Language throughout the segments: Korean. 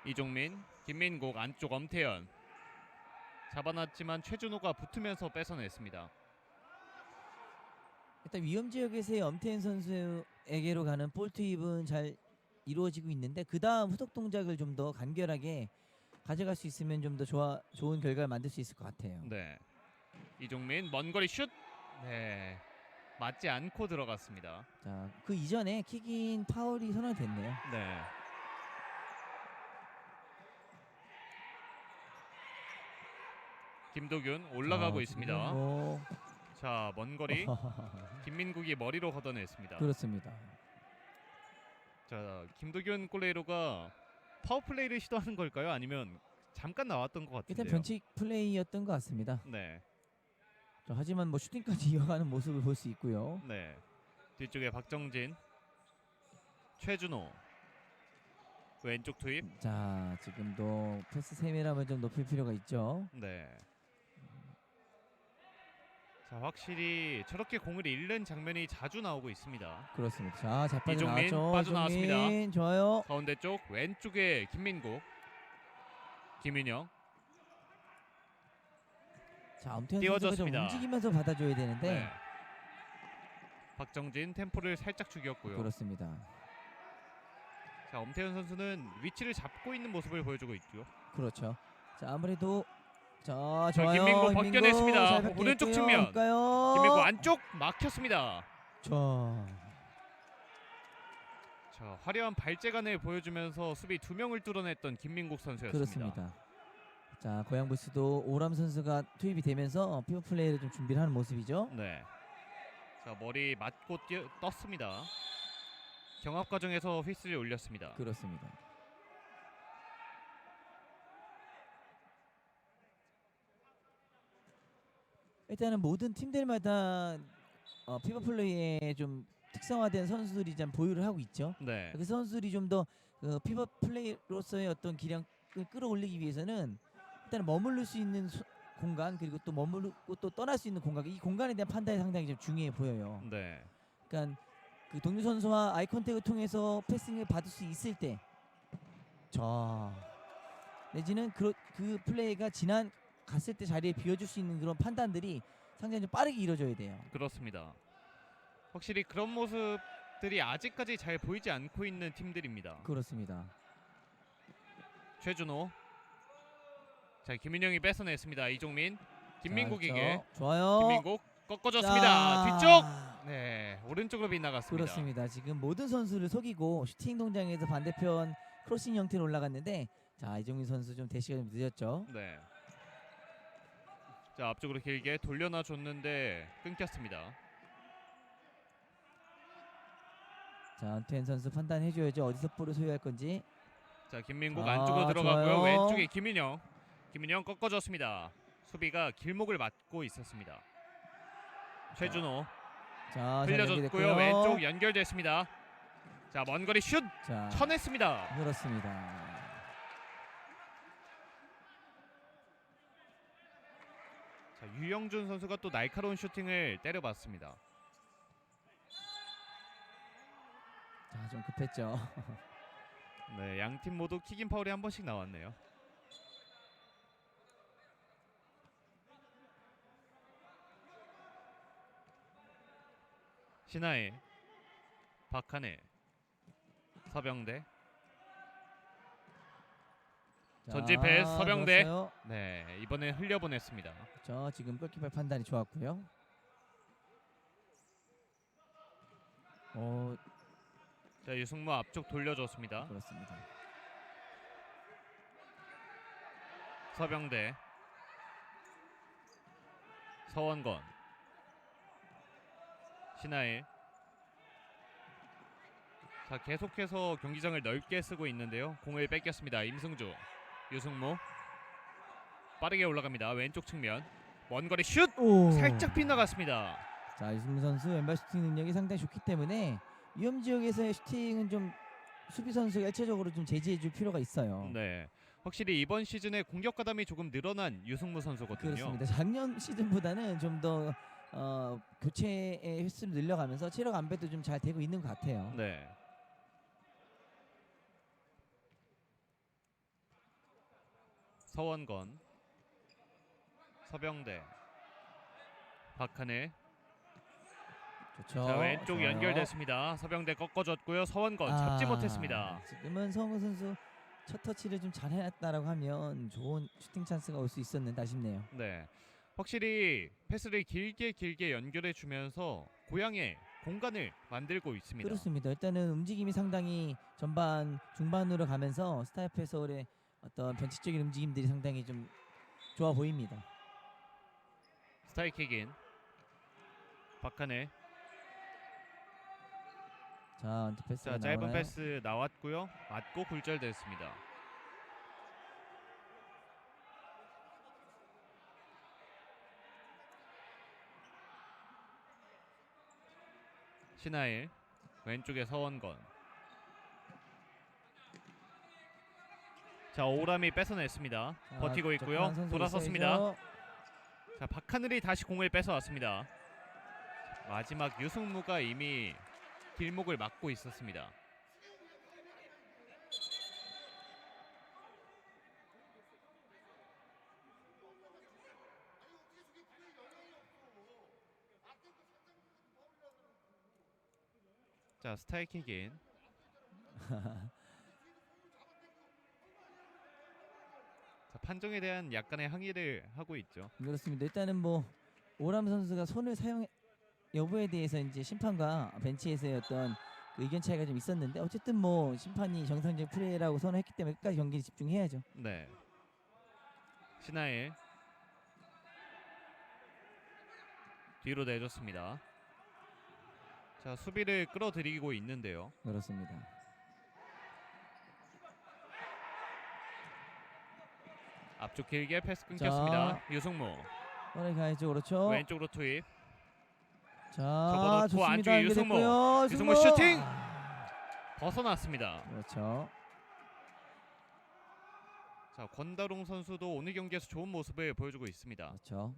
이종민, 김민국, 안쪽 엄태현. 잡아놨지만 최준호가 붙으면서 뺏어냈습니다. 일단 위험 지역에서의 엄태현 선수에게로 가는 볼 투입은 잘 이루어지고 있는데 그 다음 후속 동작을 좀 더 간결하게 가져갈 수 있으면 좀 더 좋은 결과를 만들 수 있을 것 같아요. 네. 이종민 먼 거리 슛. 네. 맞지 않고 들어갔습니다. 자, 그 이전에 킥인 파울이 선언됐네요. 네. 김도균 올라가고 있습니다. 자, 먼 거리 김민국이 머리로 걷어냈습니다. 그렇습니다. 자, 김도균 골레이로가 파워플레이를 시도하는 걸까요? 아니면 잠깐 나왔던 것 같은데요. 일단 변칙 플레이였던 것 같습니다. 네. 자, 하지만 뭐 슈팅까지 이어가는 모습을 볼 수 있고요. 네. 뒤쪽에 박정진, 최준호, 왼쪽 투입. 자, 지금도 패스 세밀함을 좀 높일 필요가 있죠. 네. 자, 확실히 저렇게 공을 잃는 장면이 자주 나오고 있습니다. 그렇습니다. 자, 잘 이종민 빠져나왔죠. 빠져나왔습니다. 이종민, 좋아요. 가운데 쪽 왼쪽에 김민국, 김윤영. 자, 엄태현 선수가 좀 띄워줬습니다. 움직이면서 받아줘야 되는데 네. 박정진 템포를 살짝 죽였고요. 그렇습니다. 자, 엄태현 선수는 위치를 잡고 있는 모습을 보여주고 있죠. 그렇죠. 자, 아무래도 자, 자, 좋아요. 김민국 벗겨냈습니다. 잘 벗겨냈고요. 오른쪽 측면. 갈까요? 김민국 안쪽 막혔습니다. 자, 화려한 발재간을 보여주면서 수비 2명을 뚫어냈던 김민국 선수였습니다. 그렇습니다. 자, 고양부스도 오람 선수가 투입이 되면서 피버 플레이를 좀 준비를 하는 모습이죠. 네. 자, 머리 맞고 떴습니다. 경합 과정에서 휘슬을 올렸습니다. 그렇습니다. 일단은 모든 팀들마다 피버 플레이에 좀 특성화된 선수들이 좀 보유를 하고 있죠. 네. 그 선수들이 좀 더 피버 플레이로서의 어떤 기량을 끌어올리기 위해서는 일단 머무를 수 있는 공간 그리고 또 머무르고 또 떠날 수 있는 공간, 이 공간에 대한 판단이 상당히 좀 중요해 보여요. 네. 그러니까 그 동료 선수와 아이 컨택을 통해서 패싱을 받을 수 있을 때, 내지는 그 플레이가 갔을 때 자리에 비워줄 수 있는 그런 판단들이 상당히 좀 빠르게 이루어져야 돼요. 그렇습니다. 확실히 그런 모습들이 아직까지 잘 보이지 않고 있는 팀들입니다. 그렇습니다. 최준호. 자, 김민영이 뺏어냈습니다. 이종민, 김민국에게. 좋아요. 김민국 꺾어줬습니다. 자. 뒤쪽. 네, 오른쪽으로 빗나갔습니다. 그렇습니다. 지금 모든 선수를 속이고 슈팅 동작에서 반대편 크로싱 형태로 올라갔는데, 자, 이종민 선수 좀 대시가 좀 늦었죠. 네. 자, 앞쪽으로 길게 돌려놔 줬는데 끊겼습니다. 자, 안태현 선수 판단해줘야죠. 어디서 볼을 소유할 건지. 자, 김민국 안쪽으로 들어가고요. 좋아요. 왼쪽에 김민영. 김민영 꺾어줬습니다. 수비가 길목을 막고 있었습니다. 최준호 자, 흘려줬고요. 왼쪽 연결됐습니다. 자, 먼 거리 슛 자, 쳐냈습니다. 그렇습니다. 자, 유영준 선수가 또 날카로운 슈팅을 때려봤습니다. 자, 좀 급했죠. 네, 양팀 모두 킥인 파울이 한 번씩 나왔네요. 신하일, 박하늘, 서병대. 전진 패스 서병대. 좋았어요. 네, 이번엔 흘려보냈습니다. 저 지금 골키퍼 판단이 좋았고요. 자, 유승무 앞쪽 돌려줬습니다. 그렇습니다. 서병대, 서원건, 신하일. 자, 계속해서 경기장을 넓게 쓰고 있는데요. 공을 뺏겼습니다. 임승주, 유승무 빠르게 올라갑니다. 왼쪽 측면 먼 거리 슛 살짝 빗나갔습니다. 자, 유승무 선수 왼발 슈팅 능력이 상당히 좋기 때문에 위험 지역에서의 슈팅은 좀 수비 선수가 일체적으로 좀 제지해줄 필요가 있어요. 네, 확실히 이번 시즌에 공격 가담이 조금 늘어난 유승무 선수거든요. 그렇습니다. 작년 시즌보다는 좀 더 교체의 횟수를 늘려가면서 체력 안배도 좀 잘 되고 있는 것 같아요. 네. 서원건, 서병대, 박하늘. 좋죠. 자, 왼쪽 좋아요. 연결됐습니다. 서병대 꺾어줬고요. 서원건 잡지 못했습니다. 지금은 성우 선수 첫 터치를 좀 잘 해놨다라고 하면 좋은 슈팅 찬스가 올 수 있었는데 아쉽네요. 네, 확실히 패스를 길게 연결해 주면서 고향의 공간을 만들고 있습니다. 그렇습니다. 일단은 움직임이 상당히 전반 중반으로 가면서 스타이프 서울의 어떤 변칙적인 움직임들이 상당히 좀 좋아 보입니다. 스타이킥인 박하늘. 자, 언트 패스가 자, 짧은 나오나요? 패스 나왔고요. 맞고 굴절됐습니다. 신하일, 왼쪽에 서원건. 자, 오람이 뺏어냈습니다. 자, 버티고 있고요. 접근한 선수 돌아섰습니다. 있어야죠. 자, 박하늘이 다시 공을 뺏어왔습니다. 마지막 유승무가 이미 길목을 막고 있었습니다. 자, 스타이킥인. 자, 판정에 대한 약간의 항의를 하고 있죠. 그렇습니다. 일단은 뭐 오람 선수가 손을 사용 여부에 대해서 이제 심판과 벤치에서의 어떤 그 의견 차이가 좀 있었는데 어쨌든 뭐 심판이 정상적인 플레이라고 선언했기 때문에 끝까지 경기에 집중해야죠. 네. 신하일 뒤로 내줬습니다. 자, 수비를 끌어들이고 있는데요. 그렇습니다. 앞쪽 길게 패스 끊겼습니다. 유승무 오늘 가야죠. 그렇죠. 왼쪽으로 투입. 자, 접어놓고 좋습니다. 안쪽에 유승무. 연결됐고요. 유승무 슈팅! 벗어났습니다. 그렇죠. 자, 권다롱 선수도 오늘 경기에서 좋은 모습을 보여주고 있습니다. 그렇죠.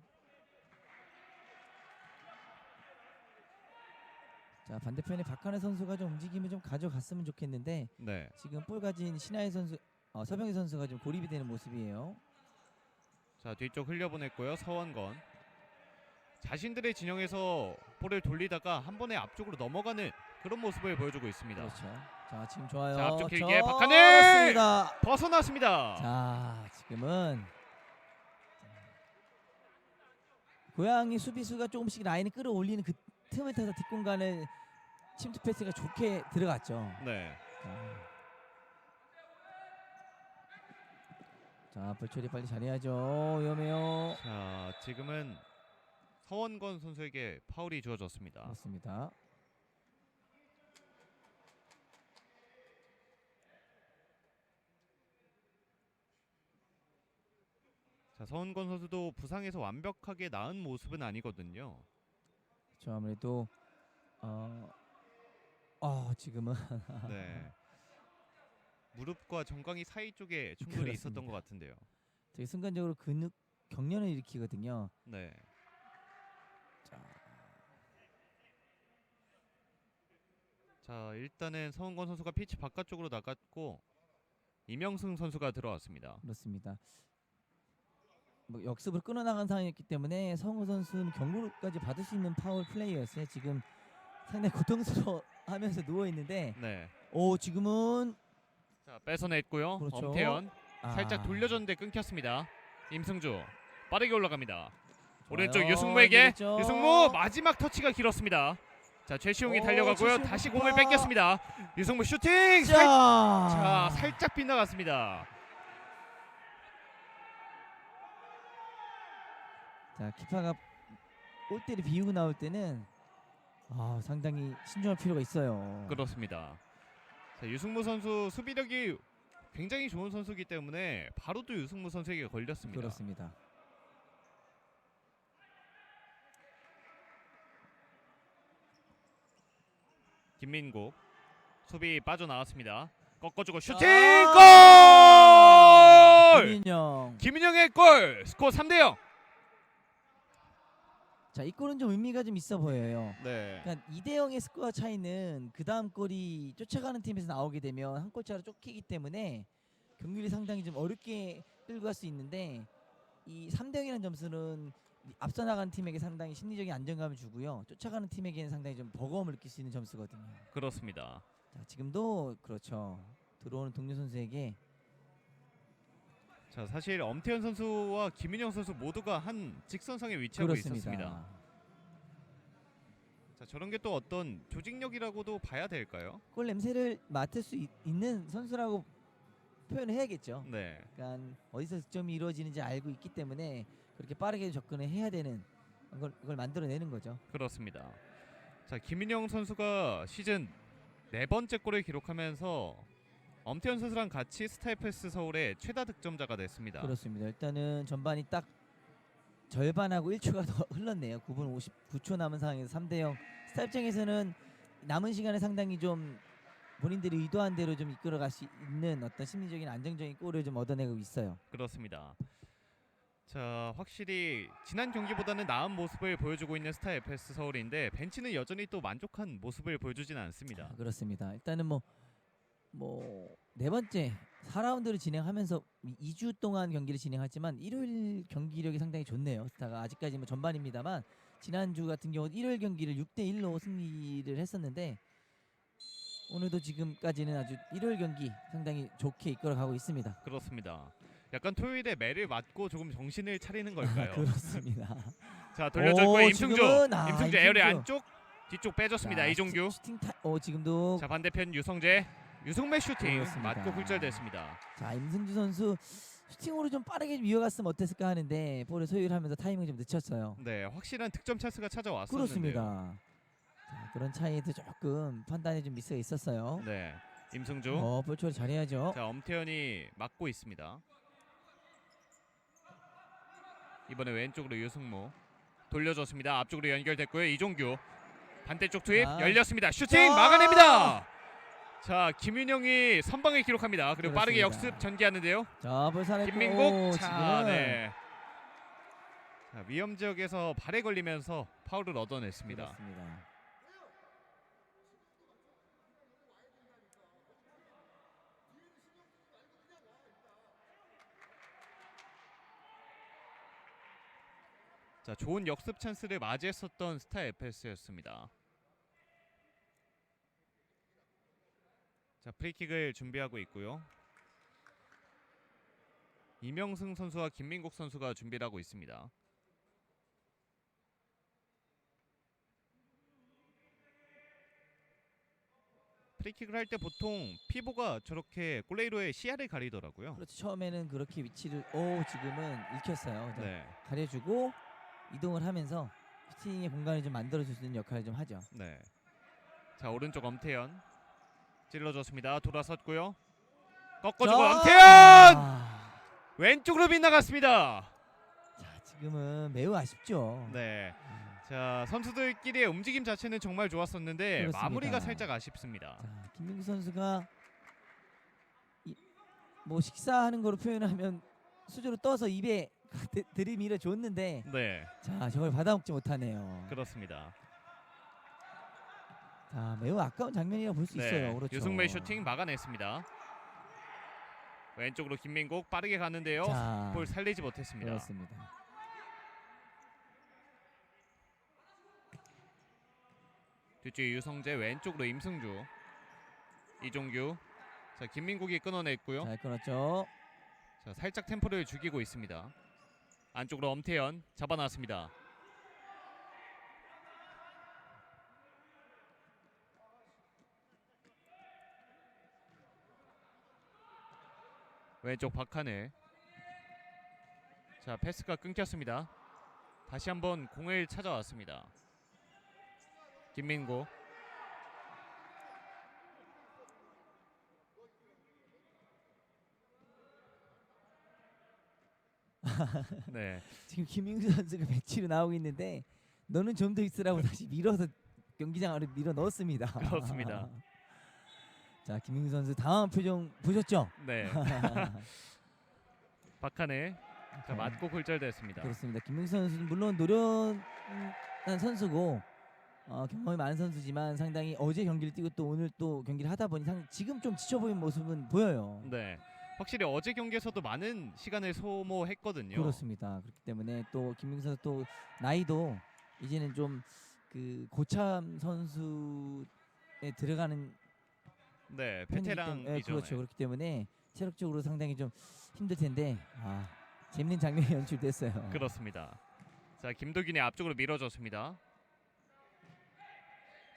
자, 반대편에 박한혜 선수가 좀 움직임을 좀 가져갔으면 좋겠는데 네. 지금 볼 가진 신하희 선수, 서병희 선수가 좀 고립이 되는 모습이에요. 자, 뒤쪽 흘려보냈고요. 서원건. 자신들의 진영에서 볼을 돌리다가 한 번에 앞쪽으로 넘어가는 그런 모습을 보여주고 있습니다. 그렇죠. 자, 지금 좋아요. 자, 앞쪽 길게 박하늘! 그렇습니다. 벗어났습니다. 자, 지금은 고양이 수비수가 조금씩 라인을 끌어올리는 그 틈을 타서 뒷공간을 침투 패스가 좋게 들어갔죠. 네. 자, 볼 처리 빨리 잘해야죠. 위험해요. 자, 지금은 서원건 선수에게 파울이 주어졌습니다. 그렇습니다. 자, 서원건 선수도 부상에서 완벽하게 나은 모습은 아니거든요. 저 아무래도 지금은 네. 무릎과 정강이 사이 쪽에 충돌이 그렇습니다. 있었던 것 같은데요. 되게 순간적으로 근육 경련을 일으키거든요. 네. 자, 일단은 서원건 선수가 피치 바깥쪽으로 나갔고 이명승 선수가 들어왔습니다. 그렇습니다. 뭐 역습을 끊어나간 상황이었기 때문에 성우 선수는 경고까지 받을 수 있는 파울 플레이였어요. 지금 상당히 고통스러워하면서 누워 있는데, 네. 지금은 자, 뺏어냈고요. 그렇죠. 엄태현 살짝 돌려줬는데 끊겼습니다. 임승주 빠르게 올라갑니다. 오른쪽 좋아요. 유승무에게 그렇죠. 유승무 마지막 터치가 길었습니다. 자, 최시용이 달려가고요. 최시용 다시 파. 공을 뺏겼습니다. 유승무 슈팅! 자, 살짝 빗나갔습니다. 자, 키파가 골대를 비우고 나올 때는 상당히 신중할 필요가 있어요. 그렇습니다. 자, 유승무 선수 수비력이 굉장히 좋은 선수이기 때문에 바로 또 유승무 선수에게 걸렸습니다. 그렇습니다. 김민국 수비 빠져나왔습니다. 꺾어주고 슈팅! 골! 김인영. 김인영의 골! 스코어 3대0. 자, 이 골은 좀 의미가 좀 있어 보여요. 네. 그러니까 2대0의 스코어 차이는 그 다음 골이 쫓아가는 팀에서 나오게 되면 한 골차로 쫓기기 때문에 경기를 상당히 좀 어렵게 끌고 갈 수 있는데 이 3대 0이라는 점수는 앞서 나가는 팀에게 상당히 심리적인 안정감을 주고요. 쫓아가는 팀에게는 상당히 좀 버거움을 느낄 수 있는 점수거든요. 그렇습니다. 자, 지금도 그렇죠. 들어오는 동료 선수에게 자, 사실 엄태현 선수와 김민영 선수 모두가 한 직선상에 위치하고 있었습니다. 자, 저런 게 또 어떤 조직력이라고도 봐야 될까요? 골 냄새를 맡을 수 있는 선수라고 표현을 해야겠죠. 네. 그러니까 어디서 득점이 이루어지는지 알고 있기 때문에 그렇게 빠르게 접근을 해야 되는 그걸 만들어내는 거죠. 그렇습니다. 자, 김민영 선수가 시즌 4번째 골을 기록하면서 엄태현 선수랑 같이 스타이패스 서울의 최다 득점자가 됐습니다. 그렇습니다. 일단은 전반이 딱 절반하고 1초가 더 흘렀네요. 9분 59초 남은 상황에서 3대 0. 스타 입장에서는 남은 시간에 상당히 좀 본인들이 의도한 대로 좀 이끌어갈 수 있는 어떤 심리적인 안정적인 골을 좀 얻어내고 있어요. 그렇습니다. 자, 확실히 지난 경기보다는 나은 모습을 보여주고 있는 스타 FS 서울인데 벤치는 여전히 또 만족한 모습을 보여주지는 않습니다. 그렇습니다. 일단은 네 번째 4라운드를 진행하면서 2주 동안 경기를 진행하지만 일요일 경기력이 상당히 좋네요. 스타가 아직까지 전반입니다만 지난주 같은 경우 일요일 경기를 6대 1로 승리를 했었는데 오늘도 지금까지는 아주 일요일 경기 상당히 좋게 이끌어가고 있습니다. 그렇습니다. 약간 토요일에 매를 맞고 조금 정신을 차리는 걸까요? 그렇습니다. 자, 돌려줬고 임승주. 지금은, 임승주 에어리 안쪽 뒤쪽 빼줬습니다. 이종규. 지금도 자, 반대편 유성재. 유승매 슈팅 그렇습니다. 맞고 굴절됐습니다. 자, 임승주 선수 슈팅으로 좀 빠르게 이어갔으면 어땠을까 하는데 볼을 소유하면서 타이밍이 좀 늦췄어요. 네, 확실한 득점 찬스가 찾아왔었는데요. 그렇습니다. 자, 그런 차이에도 조금 판단에 좀 미스가 있었어요. 네, 임승주. 볼 처리 잘해야죠. 자, 엄태현이 막고 있습니다. 이번에 왼쪽으로 유승모 돌려줬습니다. 앞쪽으로 연결됐고요. 이종규 반대쪽 투입 열렸습니다. 슈팅 막아냅니다. 자, 김윤영이 선방을 기록합니다. 그리고 빠르게 그렇습니다. 역습 전개하는데요. 자, 볼 살았고 김민국. 자, 지금은 네. 자, 위험 지역에서 발에 걸리면서 파울을 얻어냈습니다. 그렇습니다. 자, 좋은 역습 찬스를 맞이했었던 스타 FS였습니다. 자, 프리킥을 준비하고 있고요. 이명승 선수와 김민국 선수가 준비를 하고 있습니다. 프리킥을 할 때 보통 피보가 저렇게 골레이로의 시야를 가리더라고요. 그렇죠. 처음에는 그렇게 위치를 지금은 읽혔어요. 네. 가려주고 이동을 하면서 슈팅의 공간을 좀 만들어줄 수 있는 역할을 좀 하죠. 네. 자, 오른쪽 엄태현 찔러줬습니다. 돌아섰고요. 꺾어주고 엄태현 왼쪽으로 빗나갔습니다. 자, 지금은 매우 아쉽죠. 네. 자, 선수들끼리의 움직임 자체는 정말 좋았었는데 그렇습니다. 마무리가 살짝 아쉽습니다. 자, 김민국 선수가 식사하는 거로 표현하면 수저로 떠서 입에 들이밀어 줬는데 네. 자, 저걸 받아먹지 못하네요. 그렇습니다. 자, 매우 아까운 장면이라고 볼 수 네. 있어요. 그렇죠. 유승매 슈팅 막아냈습니다. 왼쪽으로 김민국 빠르게 가는데요. 자, 볼 살리지 못했습니다. 그렇습니다. 뒤쪽에 유성재, 왼쪽으로 임승주, 이종규. 자, 김민국이 끊어냈고요. 잘 끊었죠. 자, 살짝 템포를 죽이고 있습니다. 안쪽으로 엄태현 잡아놨습니다. 왼쪽 박하늘. 자, 패스가 끊겼습니다. 다시 한번 공을 찾아왔습니다. 김민국. 네. 지금 김민국 선수가 배치로 나오고 있는데 너는 좀 더 있으라고 다시 밀어서 경기장 안으로 밀어 넣었습니다. 그렇습니다. 자, 김민국 선수 당황한 표정 보셨죠? 네. 박하늘. 자, 맞고 굴절됐습니다. 그렇습니다. 김민국 선수는 물론 노련한 선수고 경험이 많은 선수지만 상당히 어제 경기를 뛰고 또 오늘 또 경기를 하다 보니 지금 좀 지쳐 보이는 모습은 보여요. 네. 확실히 어제 경기에서도 많은 시간을 소모했거든요. 그렇습니다. 그렇기 때문에 또 김민국 선수 또 나이도 이제는 좀 그 고참 선수에 들어가는 네, 편이기 베테랑이죠. 때문에 그렇죠. 네. 그렇기 때문에 체력적으로 상당히 좀 힘들 텐데 재밌는 장면이 연출됐어요. 그렇습니다. 자, 김도균이 앞쪽으로 밀어줬습니다.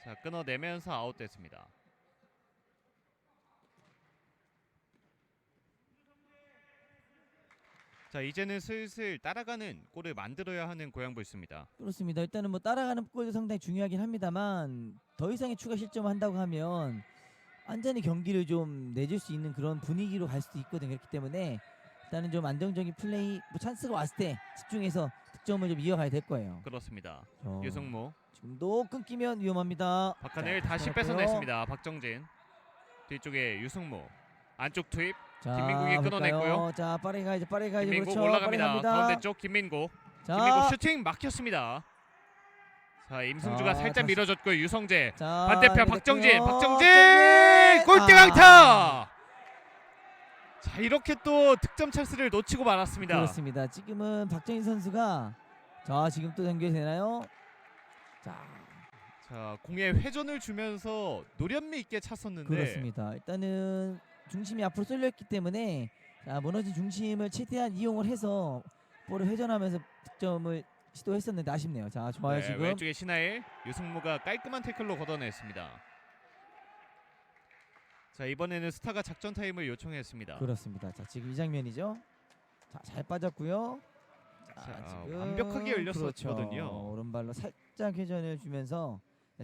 자, 끊어내면서 아웃됐습니다. 자, 이제는 슬슬 따라가는 골을 만들어야 하는 고양부 있습니다. 그렇습니다. 일단은 뭐 따라가는 골도 상당히 중요하긴 합니다만 더 이상의 추가 실점을 한다고 하면 완전히 경기를 좀 내줄 수 있는 그런 분위기로 갈 수도 있거든요. 그렇기 때문에 일단은 좀 안정적인 플레이, 뭐 찬스가 왔을 때 집중해서 득점을 좀 이어가야 될 거예요. 그렇습니다. 어, 유승무, 지금도 끊기면 위험합니다. 박하늘 자, 다시 끊었고요. 뺏어냈습니다. 박정진 뒤쪽에 유승무, 안쪽 투입. 자, 김민국이 볼까요? 끊어냈고요. 자, 빠르게 가야죠. 빠르게 가야죠. 김민국 그렇죠. 빠르게 올라갑니다. 갑니다. 가운데 쪽 김민국. 자, 김민국 슈팅 막혔습니다. 자, 임승주가 자, 살짝 다시. 밀어줬고요. 유성재. 자, 반대편 이렇게 박정진. 됐고요. 박정진 박정진! 골대 아. 강타. 자, 이렇게 또 득점 찬스를 놓치고 말았습니다. 그렇습니다. 지금은 박정인 선수가 자, 지금 또 연결이 되나요? 자, 공에 회전을 주면서 노련미 있게 찼었는데 그렇습니다. 일단은 중심이 앞으로 쏠렸기 때문에 무너진 중심을 최대한 이용을 해서 볼을 회전하면서 득점을 시도했었는데 아쉽네요. 자, 좋아요. 네, 지금 왼쪽에 신하일, 유승무가 깔끔한 태클로 걷어냈습니다. 자, 이번에는 스타가 작전 타임을 요청했습니다. 그렇습니다. 자, 지금 이 장면이죠. 자, 잘 빠졌고요. 자, 지금 완벽하게 열렸었거든요. 그렇죠. 오른발로 살짝 회전을 주면서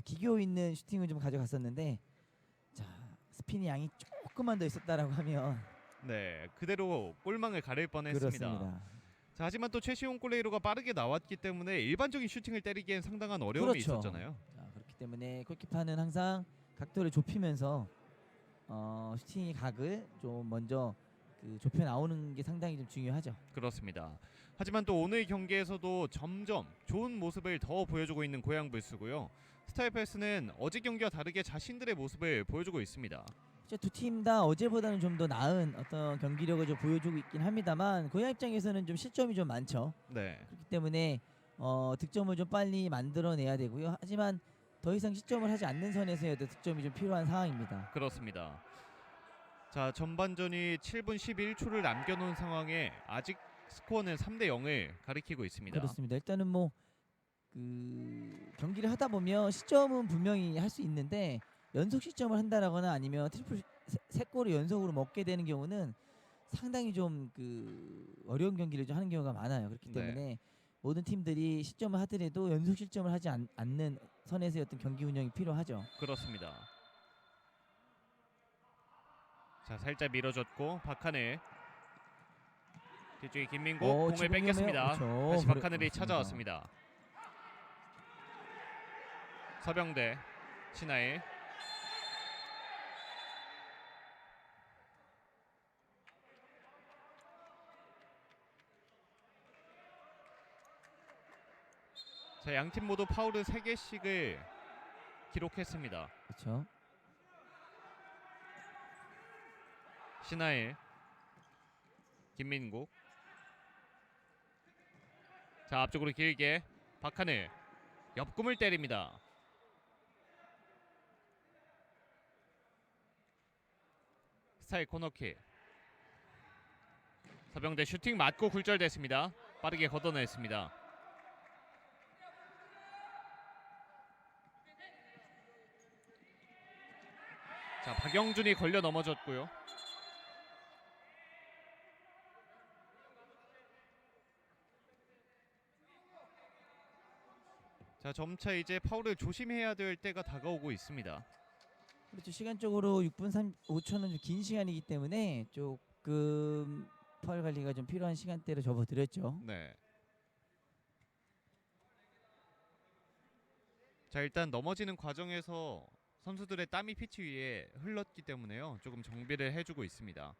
기교 있는 슈팅을 좀 가져갔었는데 자, 스피니 양이 조금만 더 있었다라고 하면 네, 그대로 골망을 가릴 뻔했습니다. 그렇습니다. 자, 하지만 또 최시용 골레이로가 빠르게 나왔기 때문에 일반적인 슈팅을 때리기엔 상당한 어려움이 그렇죠. 있었잖아요. 자, 그렇기 때문에 골키퍼는 항상 각도를 좁히면서 슈팅의 각을 좀 먼저 좁혀 나오는 게 상당히 좀 중요하죠. 그렇습니다. 하지만 또 오늘 경기에서도 점점 좋은 모습을 더 보여주고 있는 고양불스고요. 스타일패스는 어제 경기와 다르게 자신들의 모습을 보여주고 있습니다. 두 팀 다 어제보다는 좀 더 나은 어떤 경기력을 좀 보여주고 있긴 합니다만 고양 입장에서는 좀 실점이 좀 많죠. 네, 그렇기 때문에 득점을 좀 빨리 만들어내야 되고요. 하지만 더 이상 실점을 하지 않는 선에서의 득점이 좀 필요한 상황입니다. 그렇습니다. 자, 전반전이 7분 11초를 남겨놓은 상황에 아직 스코어는 3대 0을 가리키고 있습니다. 그렇습니다. 일단은 뭐 경기를 하다 보면 실점은 분명히 할 수 있는데 연속 실점을 한다라거나 아니면 트리플 세 골을 연속으로 먹게 되는 경우는 상당히 좀 어려운 경기를 좀 하는 경우가 많아요. 그렇기 네. 때문에 모든 팀들이 실점을 하더라도 연속 실점을 하지 않는 선에서의 어떤 경기 운영이 필요하죠. 그렇습니다. 자, 살짝 밀어줬고 박하늘 뒤쪽에 김민국 공을 지금 뺏겼습니다. 그렇죠. 다시 박하늘이 그렇습니다. 찾아왔습니다. 서병대, 신하일. 자, 양팀 모두 파울은 3개씩을 기록했습니다. 그렇죠. 신하일, 김민국. 자, 앞쪽으로 길게 박하늘 옆꿈을 때립니다. 스타일 코너킥. 서병대 슈팅 맞고 굴절됐습니다. 빠르게 걷어냈습니다. 자, 박영준이 걸려 넘어졌고요. 자, 점차 이제 파울을 조심해야 될 때가 다가오고 있습니다. 그렇죠. 시간적으로 6분 5초는 좀 긴 시간이기 때문에 조금 파울 관리가 좀 필요한 시간대로 접어들었죠. 네. 자, 일단 넘어지는 과정에서 선수들의 땀이 피치 위에 흘렀기 때문에요. 조금 정비를 해주고 있습니다.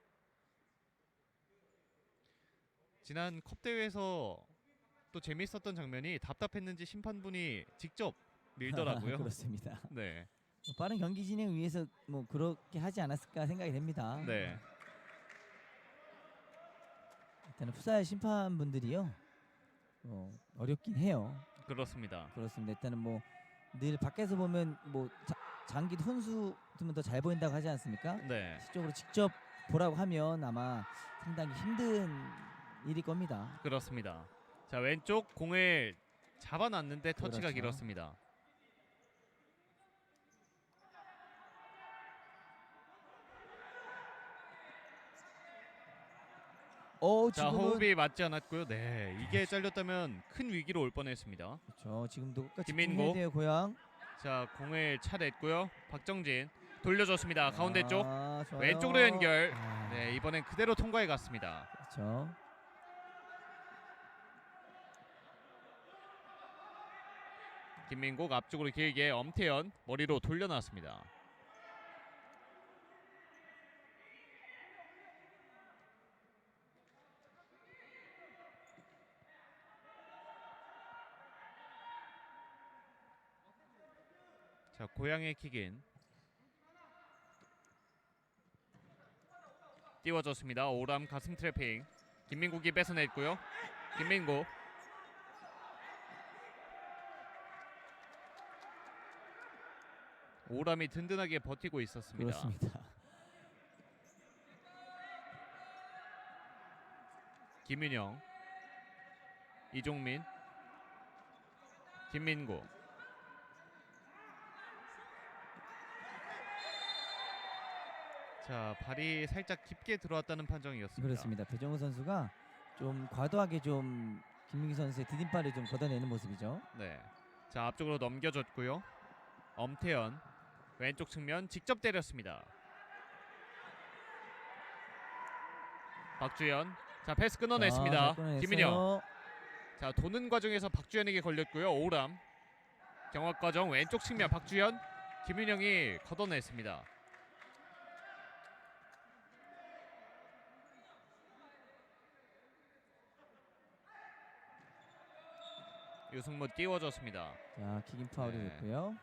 지난 컵 대회에서 또 재밌었던 장면이 답답했는지 심판분이 직접 밀더라고요. 그렇습니다. 네. 빠른 경기 진행 위해서 뭐 그렇게 하지 않았을까 생각이 됩니다. 네. 일단은 풋살 심판분들이요. 어렵긴 해요. 그렇습니다. 그렇습니다. 일단은 뭐 늘 밖에서 보면 뭐 장기 혼수 두면 더 잘 보인다고 하지 않습니까? 네, 실적으로 직접 보라고 하면 아마 상당히 힘든 일일 겁니다. 그렇습니다. 자, 왼쪽 공을 잡아놨는데 터치가 그렇죠. 길었습니다. 자, 지금은 호흡이 맞지 않았고요. 네, 이게 잘렸다면 큰 위기로 올 뻔했습니다. 그렇죠. 지금도 끝까지 김민고. 집중해야 돼요, 고양. 자, 공을 차냈고요. 박정진 돌려줬습니다. 가운데 쪽 좋아요. 왼쪽으로 연결. 아, 네, 이번엔 그대로 통과해 갔습니다. 그렇죠. 김민국 앞쪽으로 길게 엄태현 머리로 돌려놨습니다. 자, 고양의 킥인 띄워줬습니다. 오람 가슴 트래핑. 김민국이 뺏어냈고요. 김민국 오람이 든든하게 버티고 있었습니다. 그렇습니다. 김윤영, 이종민, 김민국. 자, 발이 살짝 깊게 들어왔다는 판정이었습니다. 그렇습니다. 배정우 선수가 좀 과도하게 좀 김민기 선수의 디딤발을 좀 걷어내는 모습이죠. 네. 자, 앞쪽으로 넘겨줬고요. 엄태현 왼쪽 측면 직접 때렸습니다. 박주현. 자, 패스 끊어냈습니다. 잘 끊어냈어요. 김민영. 자, 도는 과정에서 박주현에게 걸렸고요. 오람. 경합 과정 왼쪽 측면 박주현. 김윤영이 걷어냈습니다. 유승무 띄워줬습니다. 자, 킥인 파울이 네. 됐고요.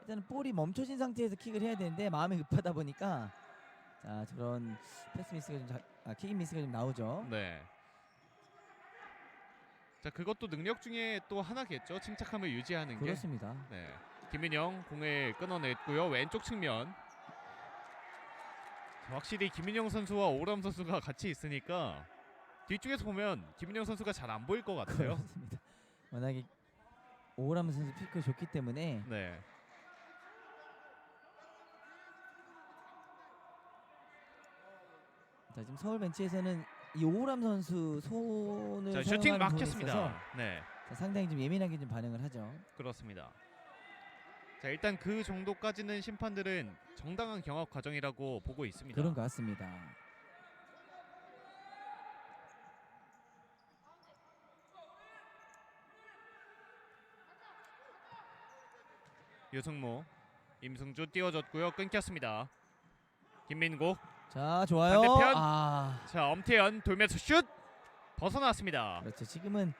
일단은 볼이 멈춰진 상태에서 킥을 해야 되는데 마음이 급하다 보니까 자, 저런 패스 미스가 킥인 미스가 좀 나오죠. 네. 자, 그것도 능력 중에 또 하나겠죠. 침착함을 유지하는 게. 그렇습니다. 네. 김민영 공을 끊어냈고요. 왼쪽 측면. 자, 확실히 김민영 선수와 오람 선수가 같이 있으니까 뒤쪽에서 보면 김민영 선수가 잘 안 보일 것 같아요. 그렇습니다. 워낙에 오람 선수 피크가 좋기 때문에 네. 자, 지금 서울 벤치에서는 이 오람 선수 손을 자, 슈팅 사용하는 부분에 있어서 막혔습니다. 네. 자, 상당히 좀 예민하게 좀 반응을 하죠. 그렇습니다. 자, 일단 그 정도까지는 심판들은 정당한 경합 과정이라고 보고 있습니다. 그런 것 같습니다. 유승모, 임승주 띄워줬고요. 끊겼습니다. 김민국. 자, 좋아요. 반대편. 아, 자, 엄태현 돌면서 슛 벗어났습니다. 그렇죠. 지금은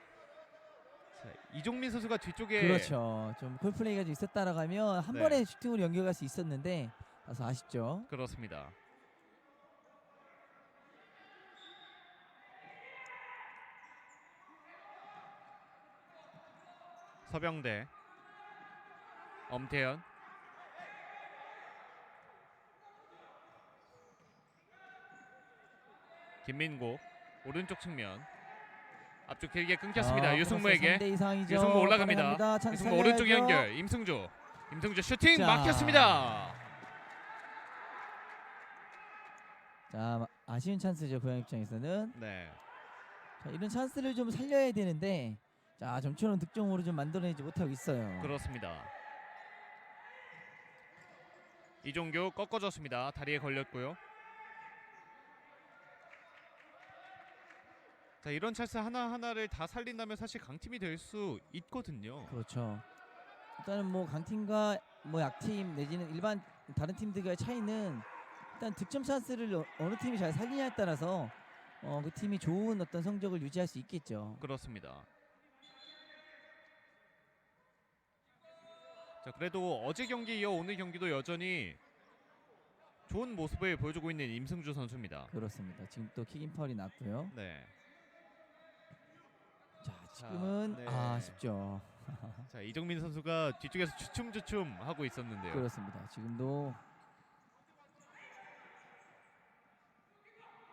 자, 이종민 선수가 뒤쪽에 그렇죠. 좀 콜플레이가 좀 있었다라고 하면 한 네. 번에 슈팅으로 연결할 수 있었는데 그래서 아쉽죠. 그렇습니다. 서병대, 엄태현, 김민국 오른쪽 측면 앞쪽 길게 끊겼습니다. 유승모에게 3대 이상이죠. 유승모 올라갑니다. 찬스 유승모 오른쪽 살려야죠. 연결 임승주 슈팅 자. 막혔습니다. 자, 아쉬운 찬스죠. 고양 입장에서는. 네. 자, 이런 찬스를 좀 살려야 되는데 자, 점처럼 득점으로 좀 만들어내지 못하고 있어요. 그렇습니다. 이종규 꺾어줬습니다. 다리에 걸렸고요. 자, 이런 찬스 하나하나를 다 살린다면 사실 강팀이 될 수 있거든요. 그렇죠. 일단은 뭐 강팀과 뭐 약팀 내지는 일반 다른 팀들과의 차이는 일단 득점 찬스를 어느 팀이 잘 살리냐에 따라서 그 팀이 좋은 어떤 성적을 유지할 수 있겠죠. 그렇습니다. 자, 그래도 어제 경기 이어 오늘 경기도 여전히 좋은 모습을 보여주고 있는 임승주 선수입니다. 그렇습니다. 지금 또 킥인 파울이 났고요. 네. 자, 지금은 네. 아쉽죠. 자, 이정민 선수가 뒤쪽에서 주춤주춤 하고 있었는데요. 그렇습니다. 지금도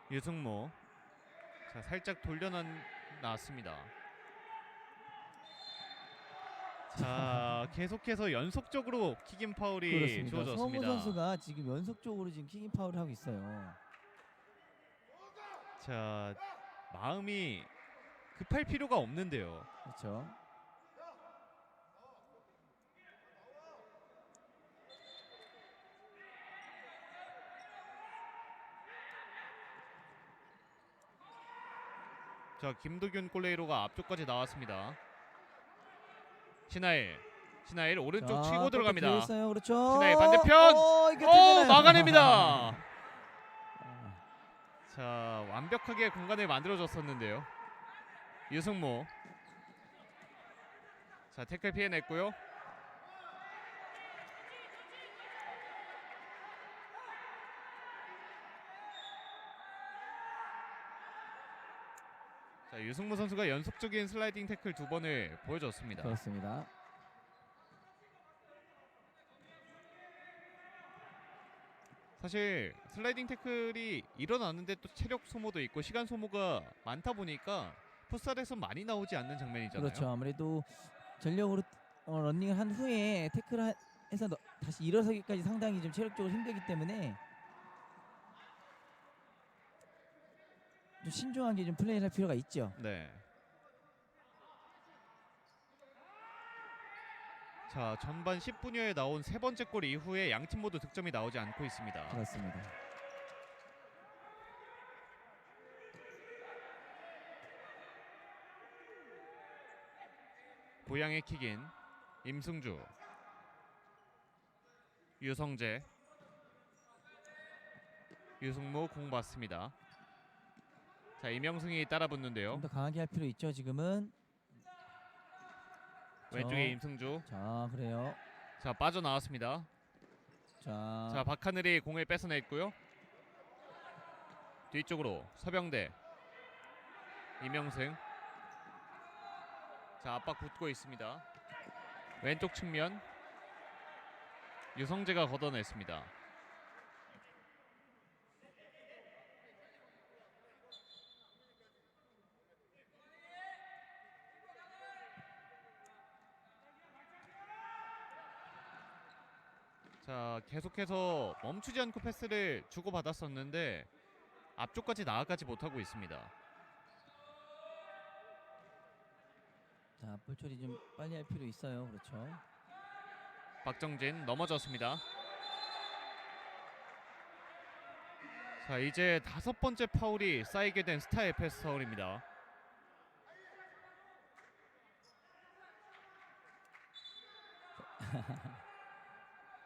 유승모. 자, 살짝 나왔습니다. 자, 계속해서 연속적으로 킥인 파울이 그렇습니다. 서무 주어졌습니다. 선수가 지금 연속적으로 지금 킥인 파울을 하고 있어요. 자, 마음이 급할 필요가 없는데요. 그렇죠. 자, 김도균 골레이로가 앞쪽까지 나왔습니다. 신하일 오른쪽 치고 들어갑니다. 있어요. 그렇죠. 신하일 반대편. 이게 오, 되잖아요. 막아냅니다. 아, 자, 완벽하게 공간을 만들어줬었는데요. 유승모. 자, 태클 피해냈고요. 자, 유승모 선수가 연속적인 슬라이딩 태클 2번을 보여줬습니다. 그렇습니다. 사실 슬라이딩 태클이 일어나는데 또 체력 소모도 있고 시간 소모가 많다 보니까 풋살에서 많이 나오지 않는 장면이잖아요. 그렇죠. 아무래도 전력으로 런닝을 한 후에 태클해서 다시 일어서기까지 상당히 좀 체력적으로 힘들기 때문에 좀 신중하게 좀 플레이를 할 필요가 있죠. 네. 자, 전반 10분여에 나온 세 번째 골 이후에 양팀 모두 득점이 나오지 않고 있습니다. 그렇습니다. 고향의 킥인 임승주, 유성재, 유승모 공 받습니다. 자, 이명승이 따라붙는데요. 좀 더 강하게 할 필요 있죠. 지금은 왼쪽에 임승주. 자, 그래요. 자, 빠져나왔습니다. 자, 자, 박하늘이 공을 뺏어냈고요. 뒤쪽으로 서병대, 이명승. 자, 압박 붙고 있습니다. 왼쪽 측면 유성재가 걷어냈습니다. 자, 계속해서 멈추지 않고 패스를 주고받았었는데 앞쪽까지 나아가지 못하고 있습니다. 자, 볼 처리 좀 빨리 할 필요 있어요. 그렇죠. 박정진 넘어졌습니다. 자, 이제 5번째 파울이 쌓이게 된 스타 FS 서울입니다.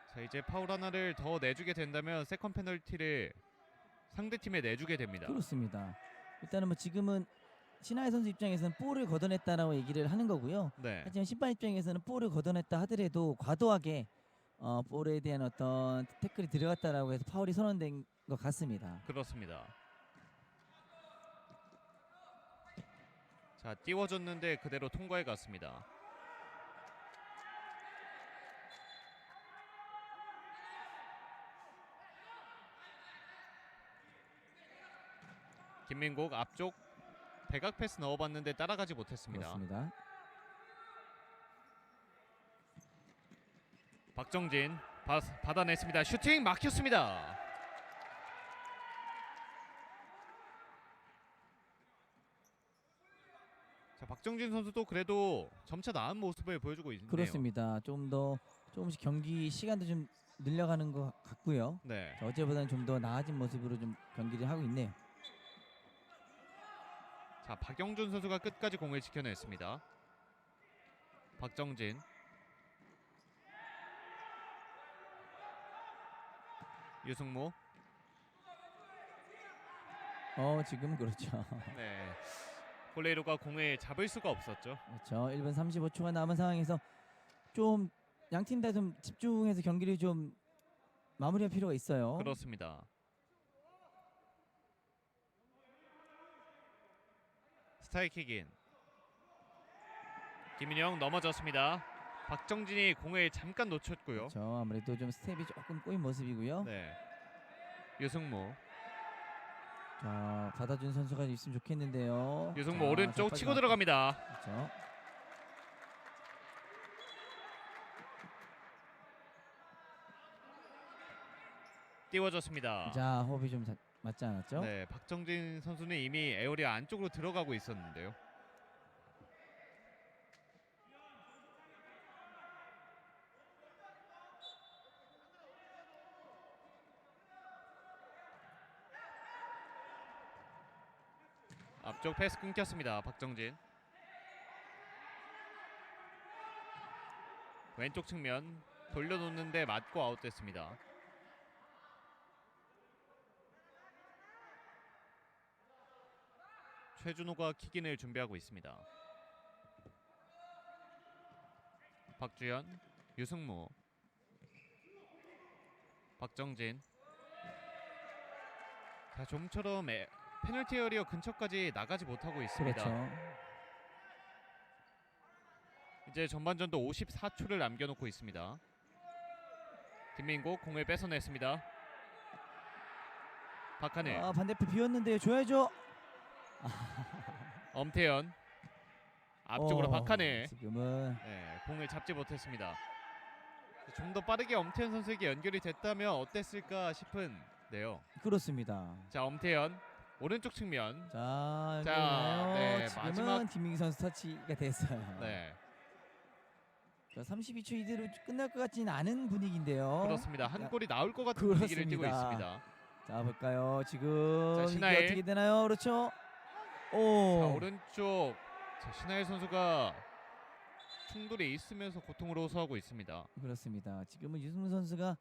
자, 이제 파울 하나를 더 내주게 된다면 세컨 페널티를 상대팀에 내주게 됩니다. 그렇습니다. 일단은 뭐 지금은 신하의 선수 입장에서는 볼을 걷어냈다라고 얘기를 하는 거고요. 네, 하지만 심판 입장에서는 볼을 걷어냈다 하더라도 과도하게 볼에 대한 어떤 태클이 들어갔다라고 해서 파울이 선언된 것 같습니다. 그렇습니다. 자, 띄워줬는데 그대로 통과해 갔습니다. 김민국 앞쪽 대각 패스 넣어봤는데 따라가지 못했습니다. 그렇습니다. 박정진 받아냈습니다. 슈팅 막혔습니다. 자, 박정진 선수도 그래도 점차 나은 모습을 보여주고 있네요. 그렇습니다. 조금씩 경기 시간도 좀 늘려가는 것 같고요. 네. 자, 어제보다는 좀 더 나아진 모습으로 좀 경기를 하고 있네요. 자, 박영준 선수가 끝까지 공을 지켜냈습니다. 박정진. 유승모. 지금 그렇죠. 네. 골레이로가 공을 잡을 수가 없었죠. 그렇죠. 1분 35초가 남은 상황에서 좀 양팀 다 좀 집중해서 경기를 좀 마무리할 필요가 있어요. 그렇습니다. 스트라이크인 김인영 넘어졌습니다. 박정진이 공을 잠깐 놓쳤고요. 그렇죠. 아무래도 좀 스텝이 조금 꼬인 모습이고요. 네. 유승모. 자, 받아준 선수가 있으면 좋겠는데요. 유승모 자, 오른쪽 잘 치고 빠져나왔다. 들어갑니다. 그렇죠. 띄워졌습니다. 자, 호흡이 좀 맞지 않았죠? 네, 박정진 선수는 이미 에어리어 안쪽으로 들어가고 있었는데요. 앞쪽 패스 끊겼습니다. 박정진. 왼쪽 측면 돌려놓는데 맞고 아웃됐습니다. 최준호가 킥인을 준비하고 있습니다. 박주현, 유승무, 박정진. 자, 좀처럼 페널티 에어리어 근처까지 나가지 못하고 있습니다. 그렇죠. 이제 전반전도 54초를 남겨놓고 있습니다. 김민국 공을 뺏어냈습니다. 박하늘, 아, 반대편 비었는데요. 줘야죠. 엄태현 앞쪽으로 박하늘. 지금은 네, 공을 잡지 못했습니다. 좀 더 빠르게 엄태현 선수에게 연결이 됐다면 어땠을까 싶은데요. 그렇습니다. 자, 엄태현 오른쪽 측면. 자, 자, 연결되나요? 네, 지금은 마지막- 김민기 선수 터치가 됐어요. 네, 자, 32초 이대로 끝날 것 같지는 않은 분위기인데요. 그렇습니다. 한 야, 골이 나올 것 같은 분위기를 띄고 그렇습니다. 있습니다. 자, 볼까요? 지금 자, 이게 신하일. 어떻게 되나요? 그렇죠. 자, 오, 오른쪽. 자, 신하일 선수가 충돌이 있으면서 고통을 호소하고 있습니다. 그렇습니다. 지금은 유승문 선수가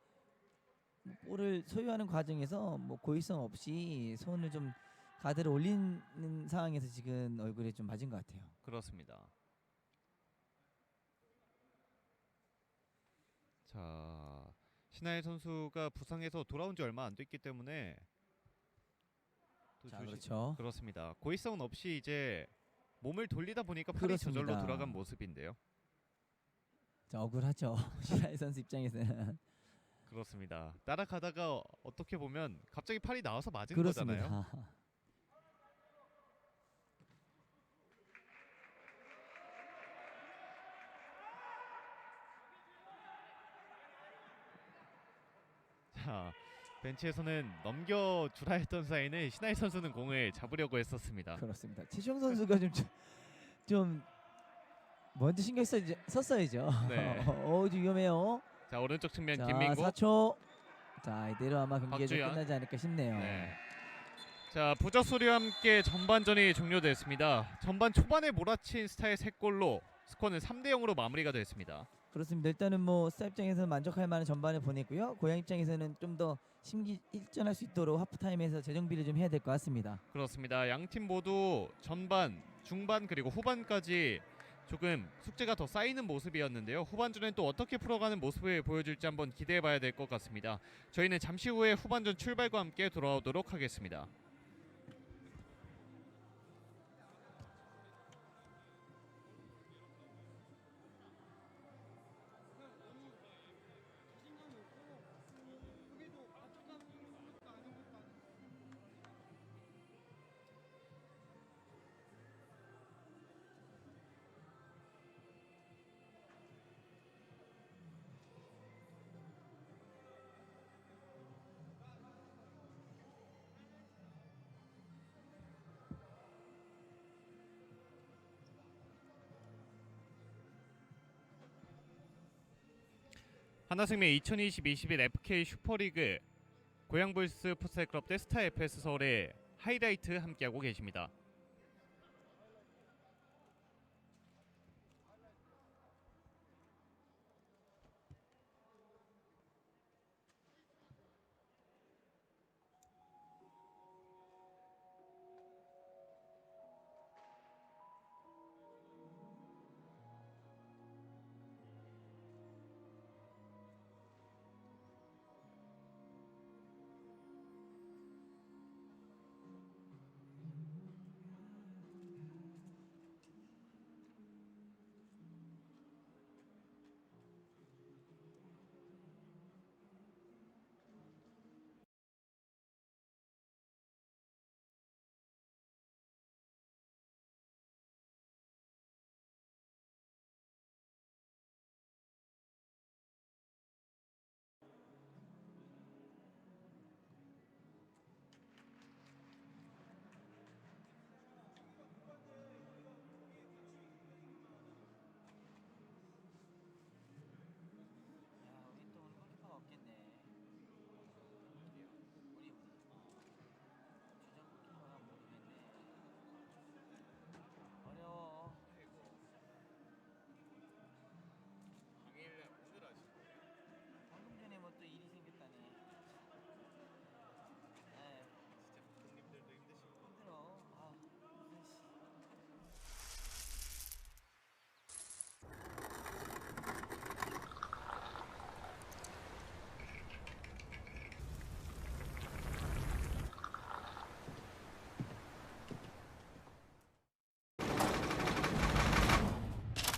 볼을 소유하는 과정에서 뭐 고의성 없이 손을 좀 가드를 올리는 상황에서 지금 얼굴에 좀 맞은 것 같아요. 그렇습니다. 자, 신하일 선수가 부상에서 돌아온 지 얼마 안 됐기 때문에 또 자, 조심- 그렇죠. 그렇습니다. 고의성은 없이 이제 몸을 돌리다 보니까 팔이 저절로 그렇습니다. 돌아간 모습인데요. 자, 억울하죠. 신하일 선수 입장에서는 그렇습니다. 따라가다가 어떻게 보면 갑자기 팔이 나와서 맞은 그렇습니다. 거잖아요. 자, 벤치에서는 넘겨주라 했던 사이는 신하일 선수는 공을 잡으려고 했었습니다. 그렇습니다. 최시영 선수가 좀 먼저 신경 썼어야죠. 네. 좀 위험해요. 자, 오른쪽 측면 자, 김민국. 4초. 자, 이대로 아마 경기가 좀 박주현. 끝나지 않을까 싶네요. 네. 자, 부적 소리와 함께 전반전이 종료됐습니다. 전반 초반에 몰아친 스타의 3골로 스코어는 3대 0으로 마무리가 됐습니다. 그렇습니다. 일단은 뭐 스타 입장에서는 만족할 만한 전반을 보냈고요. 고양 입장에서는 좀 더 심기일전할 수 있도록 하프타임에서 재정비를 좀 해야 될 것 같습니다. 그렇습니다. 양 팀 모두 전반, 중반 그리고 후반까지 조금 숙제가 더 쌓이는 모습이었는데요. 후반전엔 또 어떻게 풀어가는 모습을 보여줄지 한번 기대해봐야 될 것 같습니다. 저희는 잠시 후에 후반전 출발과 함께 돌아오도록 하겠습니다. 하나생명 2020-21 FK 슈퍼리그 고양불스 풋살클럽 대 스타 FS 서울의 하이라이트 함께하고 계십니다.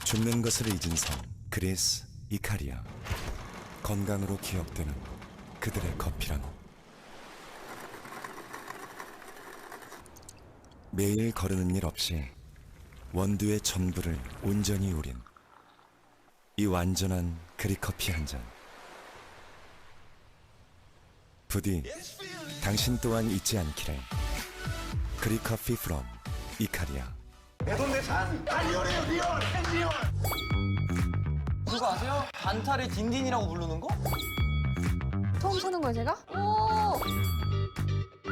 죽는 것을 잊은 성 그리스 이카리아. 건강으로 기억되는 그들의 커피라노. 매일 거르는 일 없이 원두의 전부를 온전히 우린 이 완전한 그릭커피 한 잔. 부디 당신 또한 잊지 않기를. 그릭커피 from 이카리아. 그거 아세요? 단타를 딘딘이라고 부르는 거? 처음 사는 거야 제가? 오!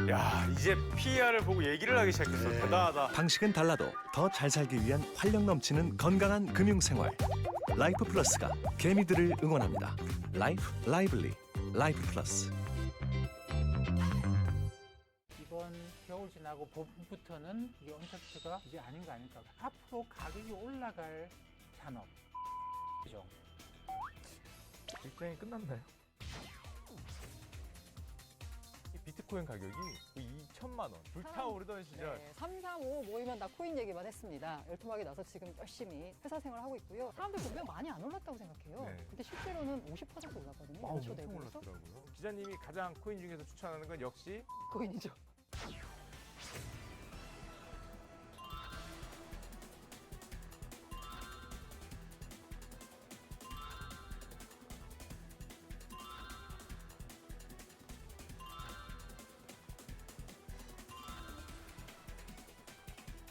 야, 이제 PER을 보고 얘기를 하기 시작했어. 대단하다. 방식은 달라도 더 잘 살기 위한 활력 넘치는 건강한 금융생활. 라이프 플러스가 개미들을 응원합니다. 라이프 라이블리 라이프 플러스. 이번 겨울 지나고 봄부터는 이 언택트가 이제 아닌 거 아닐까. 앞으로 가격이 올라갈 산업. 그죠? 직장이 끝났나요? 이 비트코인 가격이 2천만 원 불타오르던 시절. 네, 3, 4, 5 모이면 다 코인 얘기만 했습니다. 열토막에 나서 지금 열심히 회사 생활을 하고 있고요. 사람들 보면 많이 안 올랐다고 생각해요. 네. 근데 실제로는 50% 올랐거든요. 연초 엄청 대비해서. 올랐더라고요. 기자님이 가장 코인 중에서 추천하는 건 역시 코인이죠.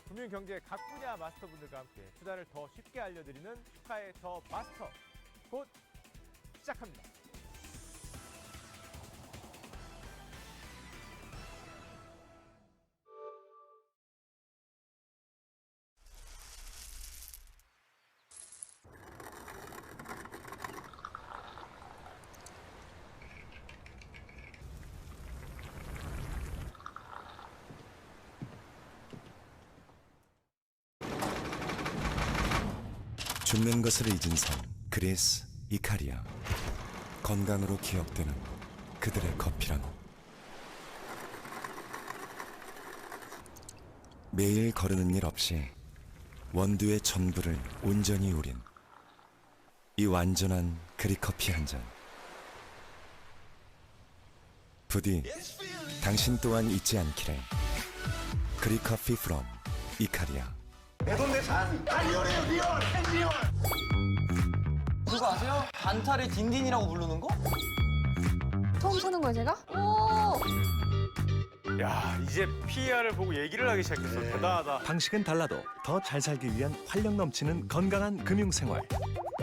금융경제 각 분야 마스터분들과 함께 투자를 더 쉽게 알려드리는 축하의 더 마스터 곧 시작합니다. 죽는 것을 잊은 성 그리스 이카리아. 건강으로 기억되는 그들의 커피라노. 매일 거르는 일 없이 원두의 전부를 온전히 우린 이 완전한 그릭커피 한 잔. 부디 당신 또한 잊지 않기를. 그릭커피 from 이카리아. 그거 아세요? 단타를 딘딘이라고 부르는 거? 처음 사는 거야 제가? 오! 야, 이제 PER을 보고 얘기를 하기 시작했어. 대단하다. 방식은 달라도 더 잘 살기 위한 활력 넘치는 건강한 금융생활.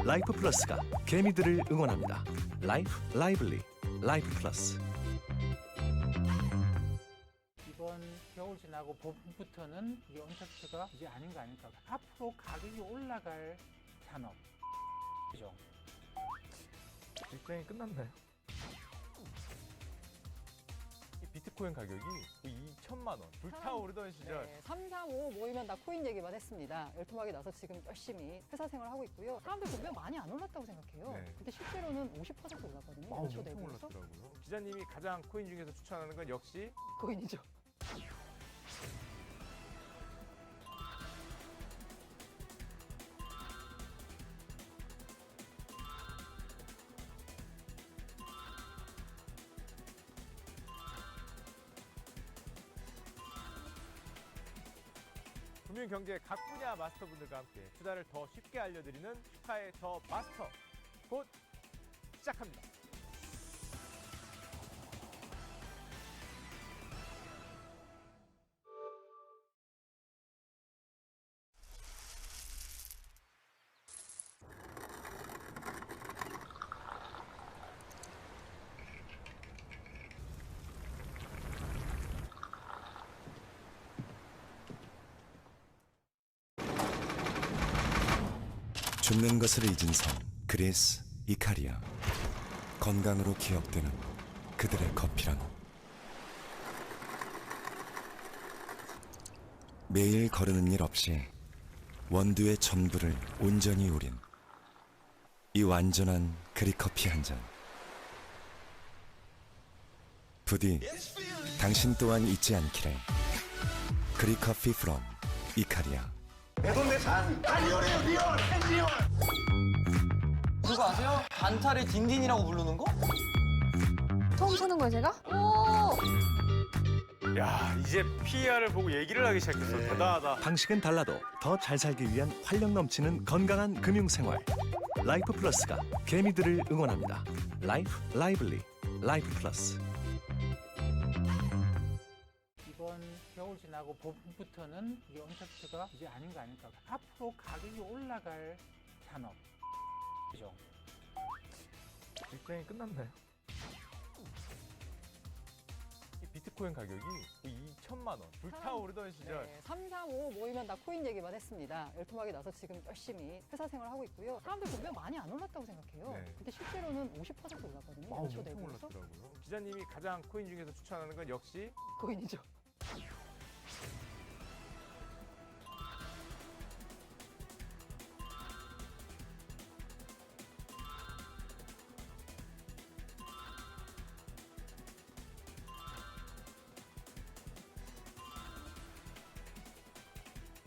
라이프 플러스가 개미들을 응원합니다. 라이프 라이블리 라이프 플러스. 이번 겨울 지나고 봄부터는 이 언택트가 이제 아닌 거 아닐까. 앞으로 가격이 올라갈 산업. 그죠? 직장이 끝났나요? 이 비트코인 가격이 2천만 원 불타오르던 시절. 네, 3, 4, 5 모이면 다 코인 얘기만 했습니다. 열토막에 나서 지금 열심히 회사 생활을 하고 있고요. 사람들 보면 많이 안 올랐다고 생각해요. 네. 근데 실제로는 50% 올랐거든요. 연초 엄청 대비해서. 올랐더라고요. 기자님이 가장 코인 중에서 추천하는 건 역시 코인이죠. 금융경제 각 분야 마스터분들과 함께 투자를 더 쉽게 알려드리는 축하의 더 마스터 곧 시작합니다. 죽는 것을 잊은 성 그리스 이카리아. 건강으로 기억되는 그들의 커피라노. 매일 거르는 일 없이 원두의 전부를 온전히 우린 이 완전한 그릭커피 한 잔. 부디 당신 또한 잊지 않기를. 그릭커피 from 이카리아. 그거 아세요? 단타를 딘딘이라고 부르는 거? 처음 푸는 거예요, 제가? 오! 야, 이제 PR을 보고 얘기를 하기 시작했어. 대단하다. 방식은 달라도 더 잘 살기 위한 활력 넘치는 건강한 금융생활. 라이프 플러스가 개미들을 응원합니다. 라이프 라이블리 라이프 플러스. 이번 겨울 지나고 봄부터는 이게 언택트가 이제 아닌 거 아닐까. 앞으로 가격이 올라갈 산업. 그죠? 직장이 끝났나요? 이 비트코인 가격이 2천만 원 불타오르던 시절. 네, 3, 4, 5 모이면 다 코인 얘기만 했습니다. 열토막에 나서 지금 열심히 회사 생활하고 있고요. 사람들 보면 많이 안 올랐다고 생각해요. 네. 근데 실제로는 50% 올랐거든요. 연초 엄청 대비해서. 올랐더라고요. 기자님이 가장 코인 중에서 추천하는 건 역시 코인이죠.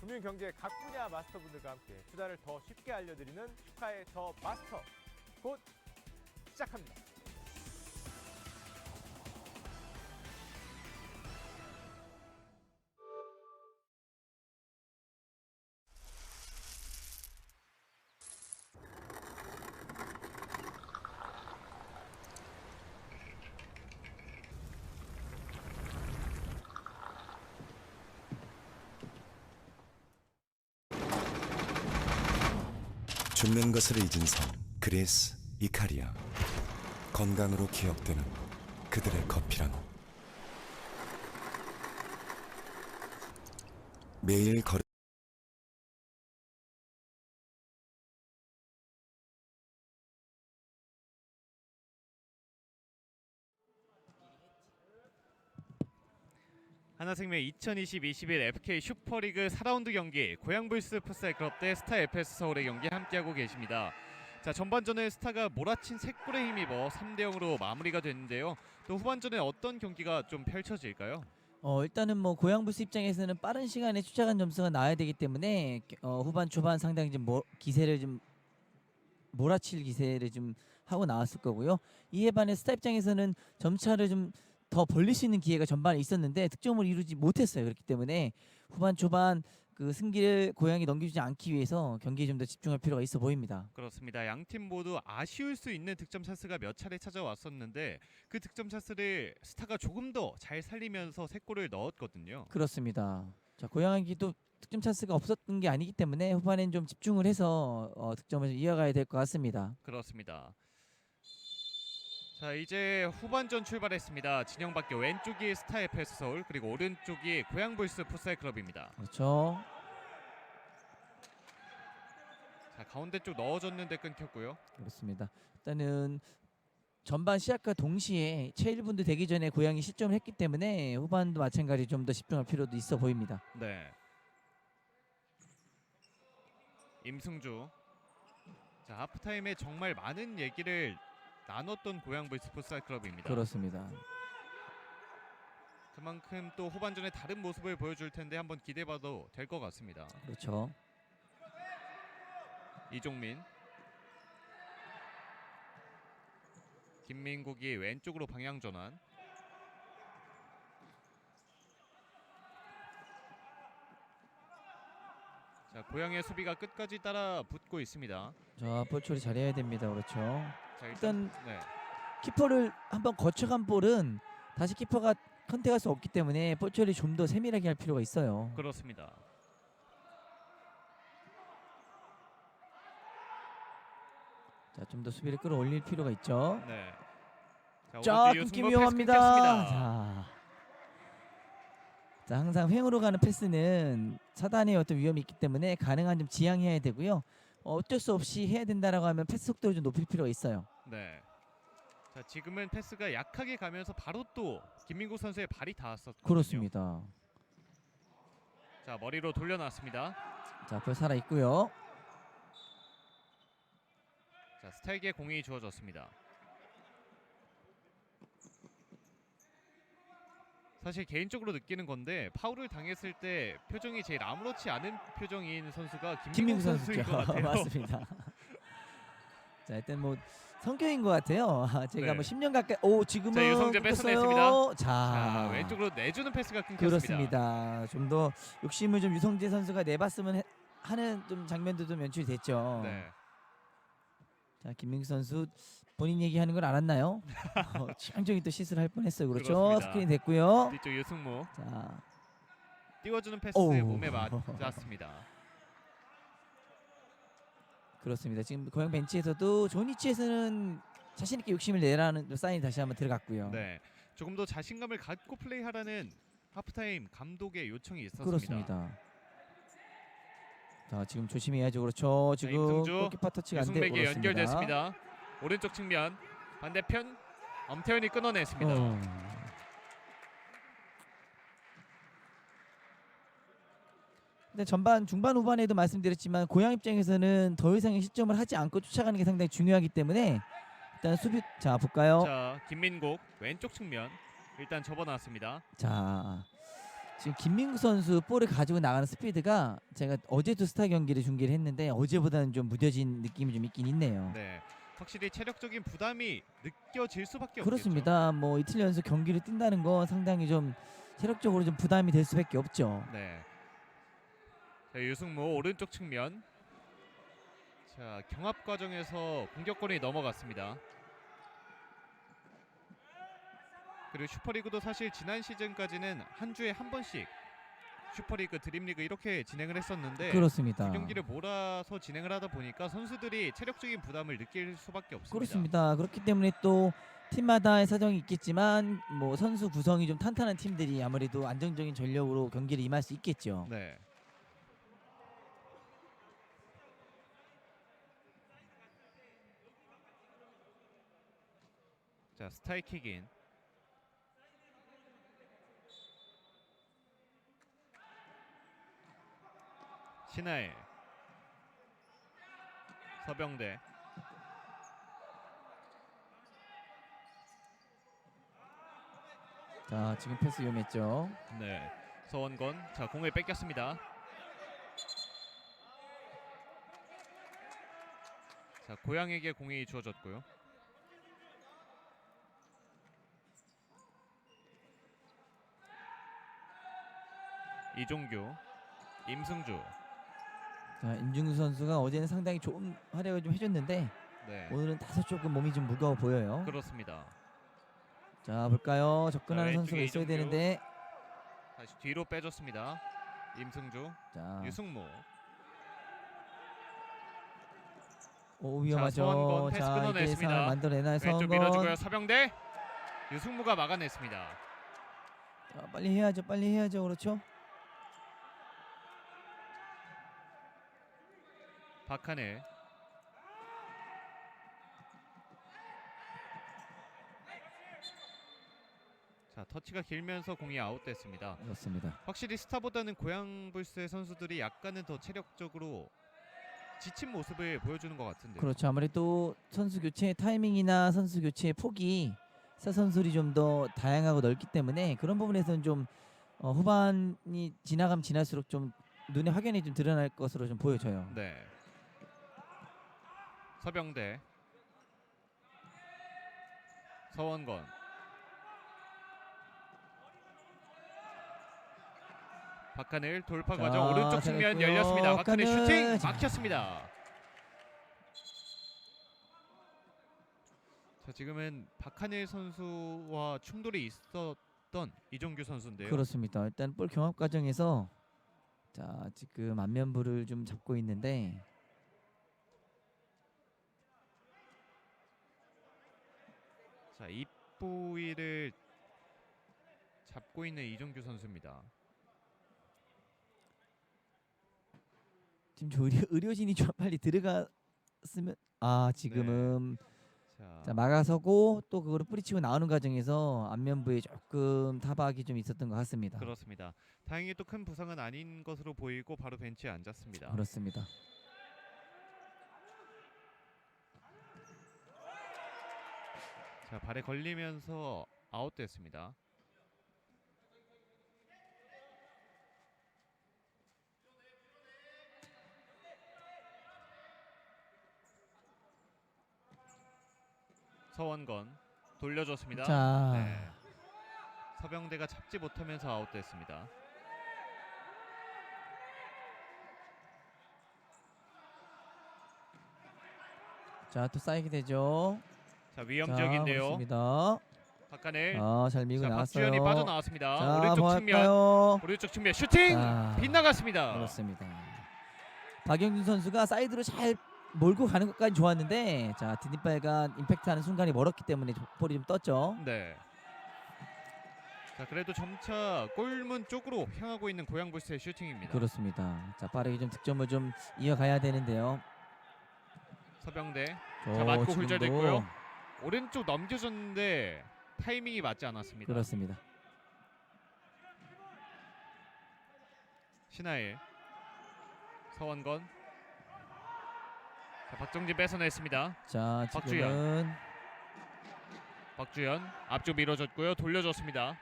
금융경제 각 분야 마스터분들과 함께 투자를 더 쉽게 알려드리는 슈카의 더 마스터 곧 시작합니다. 죽는 것을 잊은 성 그리스 이카리아. 건강으로 기억되는 그들의 커피라노. 매일 걸음 하나생명 2020-21 FK 슈퍼리그 4라운드 경기 고양불스 풋살클럽 대 스타 FS 서울의 경기 함께하고 계십니다. 자, 전반전에 스타가 몰아친 3골에 힘입어 3대0으로 마무리가 됐는데요. 또 후반전에 어떤 경기가 좀 펼쳐질까요? 일단은 뭐 고양불스 입장에서는 빠른 시간에 쫓아간 점수가 나와야 되기 때문에 후반 초반 상당히 좀 기세를 좀 몰아칠 기세를 좀 하고 나왔을 거고요. 이에 반해 스타 입장에서는 점차를 좀 더 벌릴 수 있는 기회가 전반에 있었는데 득점을 이루지 못했어요. 그렇기 때문에 후반 초반 그 승기를 고양이 넘기지 않기 위해서 경기에 좀 더 집중할 필요가 있어 보입니다. 그렇습니다. 양팀 모두 아쉬울 수 있는 득점 찬스가 몇 차례 찾아왔었는데 그 득점 찬스를 스타가 조금 더 잘 살리면서 3골을 넣었거든요. 그렇습니다. 자, 고양이도 득점 찬스가 없었던 게 아니기 때문에 후반엔 좀 집중을 해서 득점을 이어가야 될 것 같습니다. 그렇습니다. 자, 이제 후반전 출발했습니다. 진영 바뀌어 왼쪽이 스타 FS 서울 그리고 오른쪽이 고양불스 풋살 클럽입니다. 그렇죠. 자, 가운데 쪽 넣어줬는데 끊겼고요. 그렇습니다. 일단은 전반 시작과 동시에 채 1분도 되기 전에 고양이 실점을 했기 때문에 후반도 마찬가지 좀 더 집중할 필요도 있어 보입니다. 네. 임승주. 자, 하프타임에 정말 많은 얘기를 나눴던 고양불스 풋살 클럽입니다. 그렇습니다. 그만큼 또 후반전에 다른 모습을 보여줄 텐데 한번 기대해봐도 될 것 같습니다. 그렇죠. 이종민. 김민국이 왼쪽으로 방향 전환. 자, 고양이의 수비가 끝까지 따라 붙고 있습니다. 자, 볼 처리 잘해야 됩니다. 그렇죠. 자, 일단 네. 키퍼를 한번 거쳐간 볼은 다시 키퍼가 컨택할 수 없기 때문에 볼 처리 좀 더 세밀하게 할 필요가 있어요. 그렇습니다. 자, 좀 더 수비를 끌어올릴 필요가 있죠. 네. 자, 오른쪽 끊기 유승모 위험합니다. 패스 끊겼습니다. 자, 항상 횡으로 가는 패스는 사단의 어떤 위험이 있기 때문에 가능한 좀 지양해야 되고요. 어쩔 수 없이 해야 된다라고 하면 패스 속도를 좀 높일 필요가 있어요. 네. 자, 지금은 패스가 약하게 가면서 바로 또 김민국 선수의 발이 닿았었거든요. 그렇습니다. 자, 머리로 돌려놨습니다. 자, 볼 살아 있고요. 자, 스타에게 공이 주어졌습니다. 사실 개인적으로 느끼는 건데 파울을 당했을 때 표정이 제일 아무렇지 않은 표정인 선수가 김민국 김민국 선수인 선수죠. 것 같아요. 맞습니다. 자, 일단 뭐 성격인 것 같아요. 제가 네. 뭐 10년 가까이 지금은 자, 유성재 끊겼어요. 뺏어냈습니다. 자, 자, 왼쪽으로 내주는 패스가 끊겼습니다. 그렇습니다. 좀 더 욕심을 좀 유성재 선수가 내봤으면 하는 좀 장면도 좀 연출됐죠. 네. 자, 김민국 선수 본인 얘기하는 걸 알았나요? 치명적인 또 실수를 할 뻔했어요. 그렇죠. 그렇습니다. 스크린 됐고요. 뒤쪽 유승무 자, 띄워주는 패스에 오우. 몸에 맞았습니다. 그렇습니다. 지금 고양 벤치에서도 좋은 위치에서는 자신 있게 욕심을 내라는 사인이 다시 한번 들어갔고요. 네, 조금 더 자신감을 갖고 플레이하라는 하프타임 감독의 요청이 있었습니다. 그렇습니다. 자, 지금 조심해야죠. 그렇죠. 지금 임승주, 골키퍼 터치가 안 되고 유승백에 그렇습니다. 연결됐습니다. 오른쪽 측면 반대편 엄태현이 끊어냈습니다. 근데 전반 중반 후반에도 말씀드렸지만 고양 입장에서는 더 이상의 실점을 하지 않고 쫓아가는 게 상당히 중요하기 때문에 일단 수비 자 볼까요? 자, 김민국 왼쪽 측면 일단 접어놨습니다. 자, 지금 김민국 선수 볼을 가지고 나가는 스피드가 제가 어제도 스타 경기를 중계를 했는데 어제보다는 좀 무뎌진 느낌이 좀 있긴 있네요. 네, 확실히 체력적인 부담이 느껴질 수밖에 없겠죠. 그렇습니다. 뭐 이틀 연속 경기를 뛴다는 건 상당히 좀 체력적으로 좀 부담이 될 수밖에 없죠. 네. 자, 유승무 오른쪽 측면. 자, 경합 과정에서 공격권이 넘어갔습니다. 그리고 슈퍼리그도 사실 지난 시즌까지는 한 주에 한 번씩 슈퍼리그, 드림리그 이렇게 진행을 했었는데 그렇습니다. 두 경기를 몰아서 진행을 하다 보니까 선수들이 체력적인 부담을 느낄 수밖에 없습니다. 그렇습니다. 그렇기 때문에 또 팀마다의 사정이 있겠지만 뭐 선수 구성이 좀 탄탄한 팀들이 아무래도 안정적인 전력으로 경기를 임할 수 있겠죠. 네. 자, 스타이킥인. 신하일, 서병대. 자, 지금 패스 위험했죠. 네, 서원건. 자, 공을 뺏겼습니다. 자, 고양에게 공이 주어졌고요. 이종규, 임승주. 자, 임중수 선수가 어제는 상당히 좋은 활약을 좀 해줬는데 네, 오늘은 다소 조금 몸이 좀 무거워 보여요. 그렇습니다. 자, 볼까요? 접근하는 자, 선수가 왼쪽에 있어야 이종규. 되는데 다시 뒤로 빼줬습니다. 임승주, 자, 유승무. 위험하죠. 서원건 패스 자, 이게 끊어냈습니다. 상황을 만들어내나요? 왼쪽 서원건. 밀어주고요. 서병대. 유승무가 막아냈습니다. 자, 빨리 해야죠. 빨리 해야죠. 그렇죠? 박하늘. 자, 터치가 길면서 공이 아웃됐습니다. 그렇습니다. 확실히 스타보다는 고양불스의 선수들이 약간은 더 체력적으로 지친 모습을 보여주는 것 같은데요. 그렇죠. 아무래도 선수 교체 타이밍이나 선수 교체의 폭이 사 선수들이 좀 더 다양하고 넓기 때문에 그런 부분에서는 좀 후반이 지나가면 지날수록 좀 눈에 확연히 좀 드러날 것으로 좀 보여져요. 네. 서병대. 서원건. 박하늘 돌파 과정 자, 오른쪽 측면 잘했고요. 열렸습니다. 박하늘 박하늘. 슈팅 자. 막혔습니다. 자, 지금은 박하늘 선수와 충돌이 있었던 이종규 선수인데요. 그렇습니다. 일단 볼 경합 과정에서 자, 지금 안면부를 좀 잡고 있는데 자, 입부위를 잡고 있는 이종규 선수입니다. 지금 저 의료진이 좀 빨리 들어갔으면 지금은 자, 막아서고 또 그거를 뿌리치고 나오는 과정에서 안면부에 조금 타박이 좀 있었던 것 같습니다. 그렇습니다. 다행히 또 큰 부상은 아닌 것으로 보이고 바로 벤치에 앉았습니다. 그렇습니다. 자, 발에 걸리면서 아웃됐습니다. 서원건 돌려줬습니다. 자, 네. 서병대가 잡지 못하면서 아웃됐습니다. 자, 또 쌓이게 되죠. 자, 위험적인데요. 그렇습니다. 박간을. 잘 밀고 자, 나왔어요. 박주현이 빠져나왔습니다. 자, 오른쪽 뭐 측면. 할까요? 오른쪽 측면 슈팅 자, 빗나갔습니다. 그렇습니다. 박영준 선수가 사이드로 잘 몰고 가는 것까지 좋았는데, 자, 뒷발간 임팩트하는 순간이 멀었기 때문에 볼이 좀 떴죠. 네. 자, 그래도 점차 골문 쪽으로 향하고 있는 고양불스의 슈팅입니다. 그렇습니다. 자, 빠르게 좀 득점을 좀 이어가야 되는데요. 서병대. 자, 맞고 지금도 굴절됐고요. 오른쪽 넘겨줬는데 타이밍이 맞지 않았습니다. 그렇습니다. 신하일. 서원건. 자, 박정진 뺏어냈습니다. 자, 박주현. 지금은 박주현 앞쪽 밀어줬고요. 돌려줬습니다.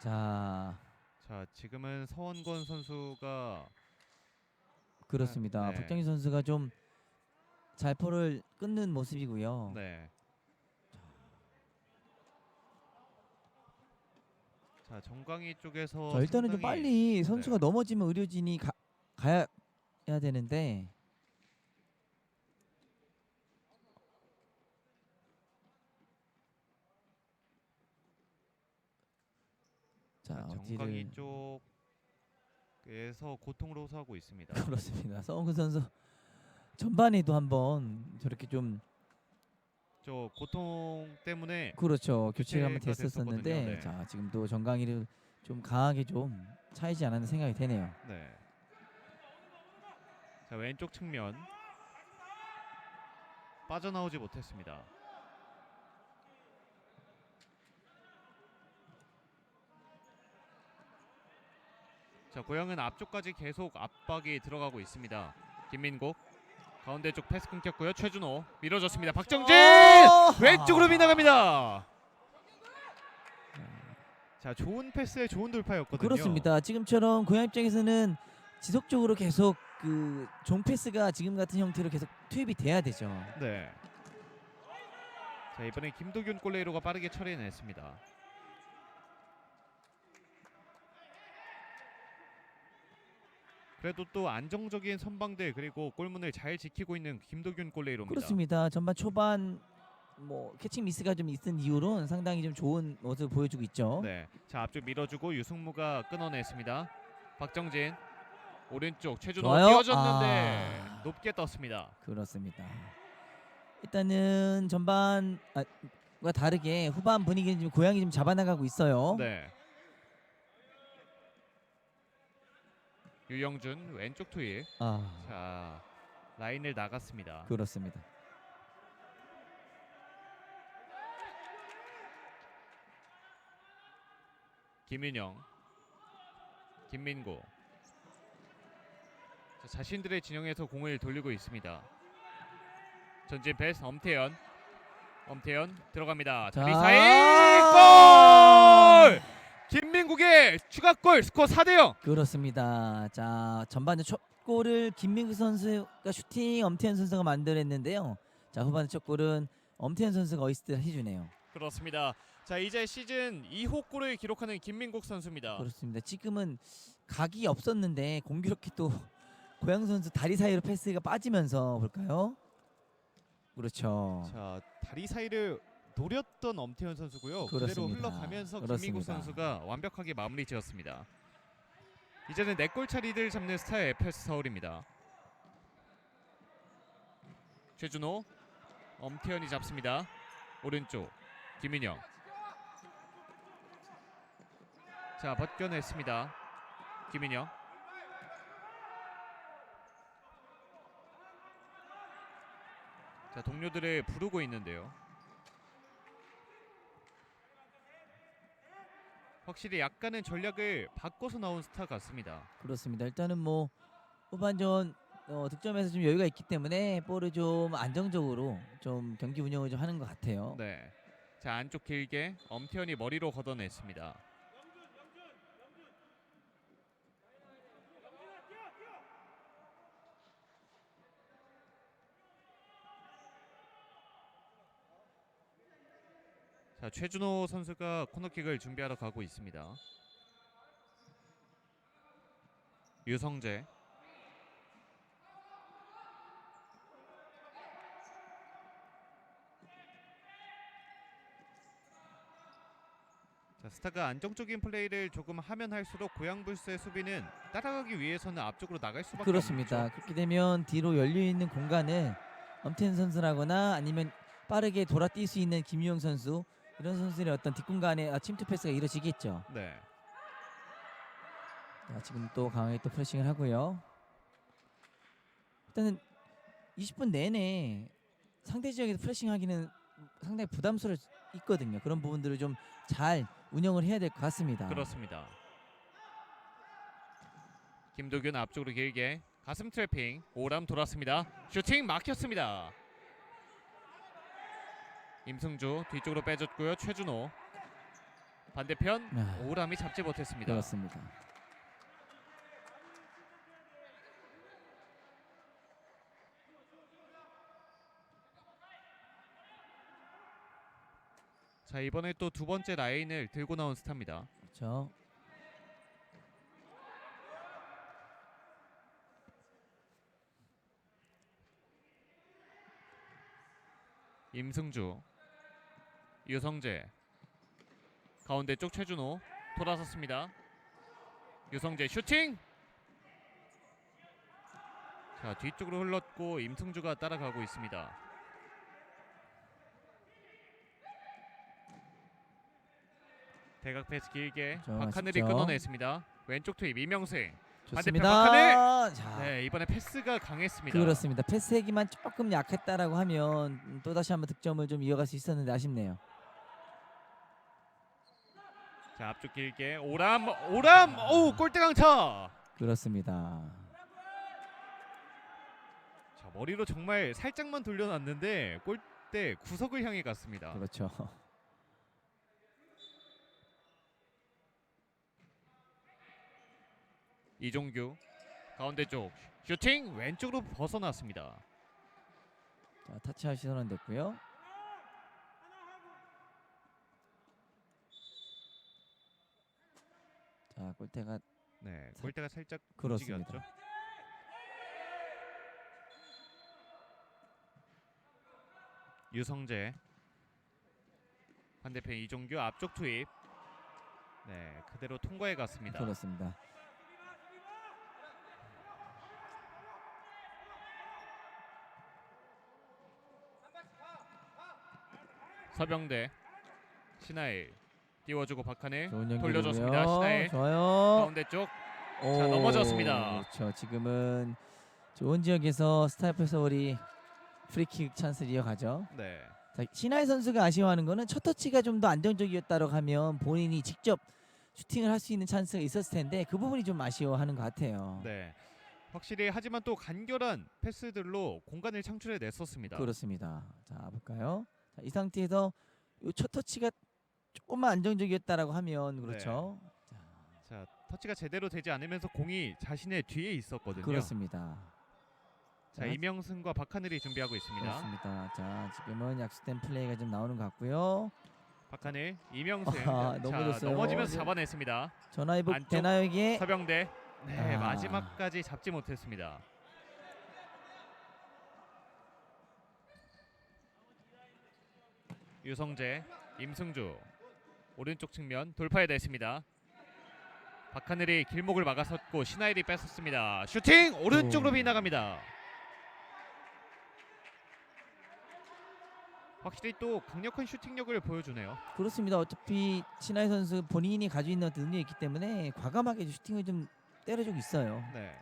자, 지금은 서원건 선수가 그렇습니다. 네. 박정희 선수가 좀 잘포를 끊는 모습이고요. 네. 자, 정강이 쪽에서 자, 일단은 좀 상당히- 빨리 선수가 네. 넘어지면 의료진이 가야 되는데, 자, 정강이 어디를 쪽에서 고통을 호소하고 있습니다. 그렇습니다. 서원근 선수 전반에도 한번 저렇게 좀 저 고통 때문에 그렇죠, 교체가 한번 교체가 됐었었는데, 됐었거든요. 네. 자, 지금도 정강이를 좀 강하게 좀 차이지 않았는 생각이 되네요. 네. 자, 왼쪽 측면 빠져나오지 못했습니다. 자, 고양은 앞쪽까지 계속 압박이 들어가고 있습니다. 김민국 가운데 쪽 패스 끊겼고요. 최준호 밀어줬습니다. 박정진 왼쪽으로 빗나갑니다. 자, 좋은 패스에 좋은 돌파였거든요. 그렇습니다. 지금처럼 고양 입장에서는 지속적으로 계속 그 종 패스가 지금 같은 형태로 계속 투입이 돼야 되죠. 네. 자, 이번에 김도균 골레이로가 빠르게 처리해냈습니다. 그래도 또 안정적인 선방들 그리고 골문을 잘 지키고 있는 김도균 골레이로입니다. 그렇습니다. 전반 초반 뭐 캐칭 미스가 좀 있은 이후로는 상당히 좀 좋은 모습을 보여주고 있죠. 네. 자, 앞쪽 밀어주고 유승무가 끊어냈습니다. 박정진 오른쪽 최준호 좋아요. 띄워줬는데 높게 떴습니다. 그렇습니다. 일단은 전반과 다르게 후반 분위기는 지금 고양이 좀 잡아나가고 있어요. 네. 유영준 왼쪽 투입. 자, 라인을 나갔습니다. 그렇습니다. 김윤영, 김민구. 자, 자신들의 진영에서 공을 돌리고 있습니다. 전진 패스 엄태현. 엄태현 들어갑니다. 자. 다리 사이 골! 김민국의 추가골 스코어 4대0. 그렇습니다. 자, 전반전 첫 골을 김민구 선수가 슈팅 엄태현 선수가 만들었는데요. 자, 후반 첫 골은 엄태현 선수가 어시스트를 해주네요. 그렇습니다. 자, 이제 시즌 2호 골을 기록하는 김민국 선수입니다. 그렇습니다. 지금은 각이 없었는데 공교롭게 또 고양 선수 다리 사이로 패스가 빠지면서 볼까요? 그렇죠. 자, 다리 사이를 노렸던 엄태현 선수고요. 그대로 그렇습니다. 흘러가면서 그렇습니다. 김민국 선수가 완벽하게 마무리 지었습니다. 이제는 4골 차리를 잡는 스타의 FS 서울입니다. 최준호, 엄태현이 잡습니다. 오른쪽 김민영. 자, 벗겨냈습니다. 김민영. 자, 동료들을 부르고 있는데요. 확실히 약간은 전략을 바꿔서 나온 스타 같습니다. 그렇습니다. 일단은 뭐 후반전 득점에서 좀 여유가 있기 때문에 볼을 좀 안정적으로 좀 경기 운영을 좀 하는 것 같아요. 네. 자, 안쪽 길게 엄태현이 머리로 걷어냈습니다. 자, 최준호 선수가 코너킥을 준비하러 가고 있습니다. 유성재. 자, 스타가 안정적인 플레이를 조금 하면 할수록 고양불스의 수비는 따라가기 위해서는 앞쪽으로 나갈 수밖에 그렇습니다. 없죠. 그렇게 되면 뒤로 열려 있는 공간을 엄태현 선수라거나 아니면 빠르게 돌아뛸 수 있는 김유영 선수 이런 선수들의 어떤 뒷공간에 침투 패스가 이루어지겠죠. 네. 자, 지금 또 강하게 또 프레싱을 하고요. 일단은 20분 내내 상대 지역에서 프레싱하기는 상당히 부담스러울 수 있거든요. 그런 부분들을 좀 잘 운영을 해야 될 것 같습니다. 그렇습니다. 김도균 앞쪽으로 길게 가슴 트래핑. 오람 돌았습니다. 슈팅 막혔습니다. 임승주 뒤쪽으로 빼줬고요. 최준호 반대편 아, 오람이 잡지 못했습니다. 그렇습니다. 자, 이번에 또 두 번째 라인을 들고 나온 스타입니다. 그렇죠. 임승주, 유성재, 가운데 쪽 최준호 돌아섰습니다. 유성재 슈팅. 자, 뒤쪽으로 흘렀고 임승주가 따라가고 있습니다. 대각 패스 길게 저 박하늘이 아쉽죠. 끊어냈습니다. 왼쪽 투입 이명승. 좋습니다. 박하늘! 자, 네, 이번에 패스가 강했습니다. 그렇습니다. 패스하기만 조금 약했다라고 하면 또 다시 한번 득점을 좀 이어갈 수 있었는데 아쉽네요. 자, 앞쪽 길게 오람. 오, 골대 강타. 그렇습니다. 자, 머리로 정말 살짝만 돌려놨는데 골대 구석을 향해 갔습니다. 그렇죠. 이종규 가운데 쪽 슈팅 왼쪽으로 벗어났습니다. 자, 타치아웃이 선언됐고요. 자, 골대가 네, 골대가 살짝 그렇습니다. 움직였죠. 유성재 반대편 이종규 앞쪽 투입. 네, 그대로 통과해 갔습니다. 그렇습니다. 서병대 신하일 띄워주고 박하늘 좋은 연기고요. 돌려줬습니다. 신하일 좋아요. 가운데 쪽. 자, 넘어졌습니다. 그렇죠. 지금은 좋은 지역에서 스타이프 서울이 프리킥 찬스를 이어가죠. 네, 자, 신하일 선수가 아쉬워하는 거는 첫 터치가 좀 더 안정적이었다고 하면 본인이 직접 슈팅을 할 수 있는 찬스가 있었을 텐데 그 부분이 좀 아쉬워하는 것 같아요. 네. 확실히 하지만 또 간결한 패스들로 공간을 창출해 냈었습니다. 그렇습니다. 자, 볼까요? 자, 이 상태에서 이 첫 터치가 조금만 안정적이었다라고 하면 그렇죠. 자, 터치가 제대로 되지 않으면서 공이 자신의 뒤에 있었거든요. 그렇습니다. 자, 자, 이명승과 박하늘이 준비하고 있습니다. 그렇습니다. 자, 지금은 약속된 플레이가 좀 나오는 것 같고요. 박하늘, 이명승. 아, 자, 넘어졌어요. 넘어지면서 잡아냈습니다. 전화위복 안쪽 대나에게 서병대. 네, 아. 마지막까지 잡지 못했습니다. 유성재, 임승주 오른쪽 측면 돌파해냈습니다. 박하늘이 길목을 막아섰고 신하일이 뺏었습니다. 슈팅 오른쪽으로 오. 빗나갑니다. 확실히 또 강력한 슈팅력을 보여주네요. 그렇습니다. 어차피 신하일 선수 본인이 가지고 있는 어떤 능력이 있기 때문에 과감하게 슈팅을 좀 때려주고 있어요. 네.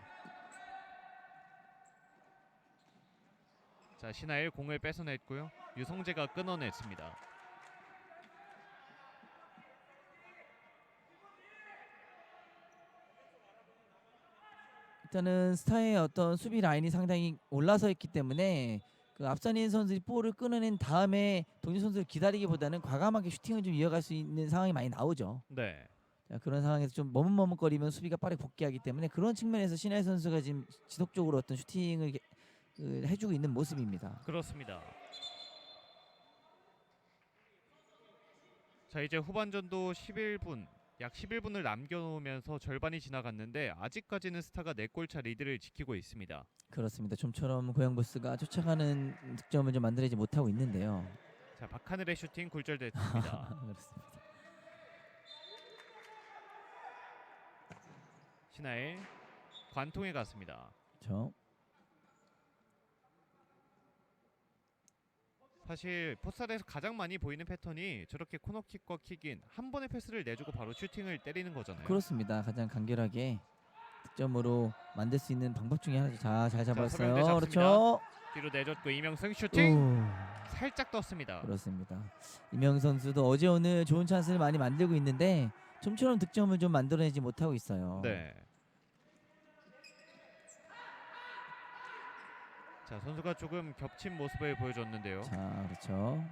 자, 신하일 공을 뺏어냈고요. 유성재가 끊어냈습니다. 일단은 스타의 어떤 수비 라인이 상당히 올라서 있기 때문에 그 앞선인 선수들이 볼을 끊어낸 다음에 동료 선수를 기다리기보다는 과감하게 슈팅을 좀 이어갈 수 있는 상황이 많이 나오죠. 네. 자, 그런 상황에서 좀 머뭇머뭇거리면 수비가 빠르게 복귀하기 때문에 그런 측면에서 신하일 선수가 지금 지속적으로 어떤 슈팅을 해주고 있는 모습입니다. 그렇습니다. 자, 이제 후반전도 11분, 약 11분을 남겨놓으면서 절반이 지나갔는데 아직까지는 스타가 4골차 리드를 지키고 있습니다. 그렇습니다. 좀처럼 고양부스가 쫓아가는 득점을 좀 만들지 못하고 있는데요. 자, 박하늘의 슈팅 굴절됐습니다. 그렇습니다. 신하일 관통에 갔습니다. 그렇죠. 사실 풋살에서 가장 많이 보이는 패턴이 저렇게 코너킥과 킥인 한 번의 패스를 내주고 바로 슈팅을 때리는 거잖아요. 그렇습니다. 가장 간결하게 득점으로 만들 수 있는 방법 중에 하나죠. 자, 잘 잡았어요. 서명대 잡습니다. 그렇죠. 뒤로 내줬고 이명승 슈팅 오, 살짝 떴습니다. 그렇습니다. 이명 선수도 어제 오늘 좋은 찬스를 많이 만들고 있는데 좀처럼 득점을 좀 만들어내지 못하고 있어요. 네. 자, 선수가 조금 겹친 모습을 보여줬는데요. 자, 그렇죠.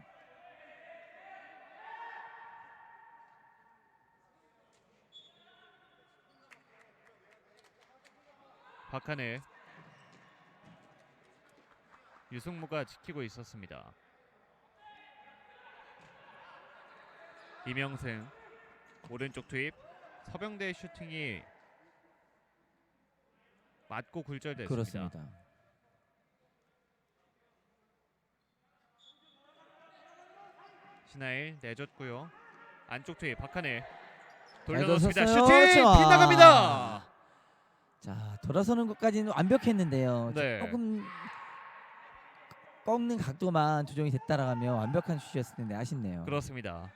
박하늘 유승무가 지키고 있었습니다. 이명승 오른쪽 투입. 서병대의 슈팅이 맞고 굴절됐습니다. 그렇습니다. 신하일 내줬고요. 안쪽 투입 박하늘 잘 돌려놓습니다. 줬었어요. 슈팅 자. 빗나갑니다. 자, 돌아서는 것까지는 완벽했는데요. 네. 조금 꺾는 각도만 조정이 됐다라면 완벽한 슛이었을 텐데 아쉽네요. 그렇습니다.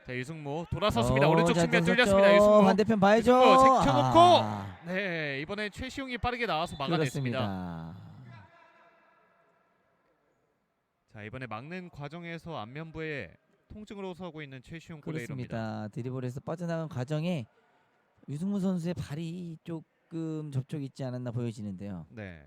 자, 유승무 돌아섰습니다. 오른쪽 잘 측면 던졌죠. 뚫렸습니다. 유승무 반대편 봐야죠. 유승무 제쳐놓고 아, 네, 이번엔 최시용이 빠르게 나와서 막아냈습니다. 그렇습니다. 자, 이번에 막는 과정에서 안면부에 통증으로 서고 있는 최시용 골레이로입니다. 그렇습니다. 드리블에서 빠져나간 과정에 유승무 선수의 발이 조금 접촉이 있지 않았나 보여지는데요. 네.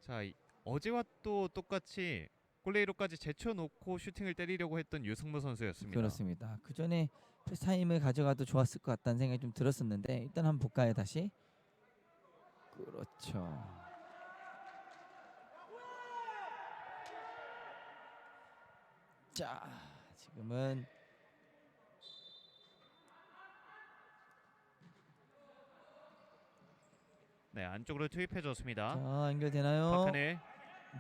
자, 어제와 또 똑같이 골레이로까지 제쳐놓고 슈팅을 때리려고 했던 유승무 선수였습니다. 그렇습니다. 그 전에 패스타임을 가져가도 좋았을 것 같다는 생각이 좀 들었었는데 일단 한번 볼까요 다시? 그렇죠. 자, 지금은 네, 안쪽으로 투입해줬습니다. 자, 연결되나요? 박하늘,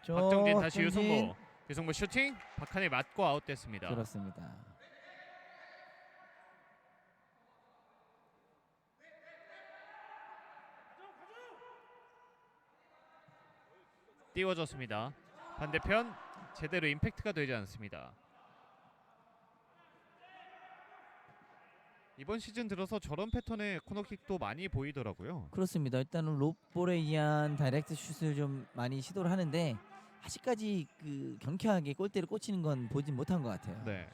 저, 박정진 다시 박정진. 유승무. 유승무 슈팅, 박하늘 맞고 아웃됐습니다. 그렇습니다. 띄워졌습니다. 반대편 제대로 임팩트가 되지 않습니다. 이번 시즌 들어서 저런 패턴의 코너킥도 많이 보이더라고요. 그렇습니다. 일단은 롭볼에 의한 다이렉트 슛을 좀 많이 시도를 하는데 아직까지 그 경쾌하게 골대를 꽂히는 건 보진 못한 것 같아요. 네.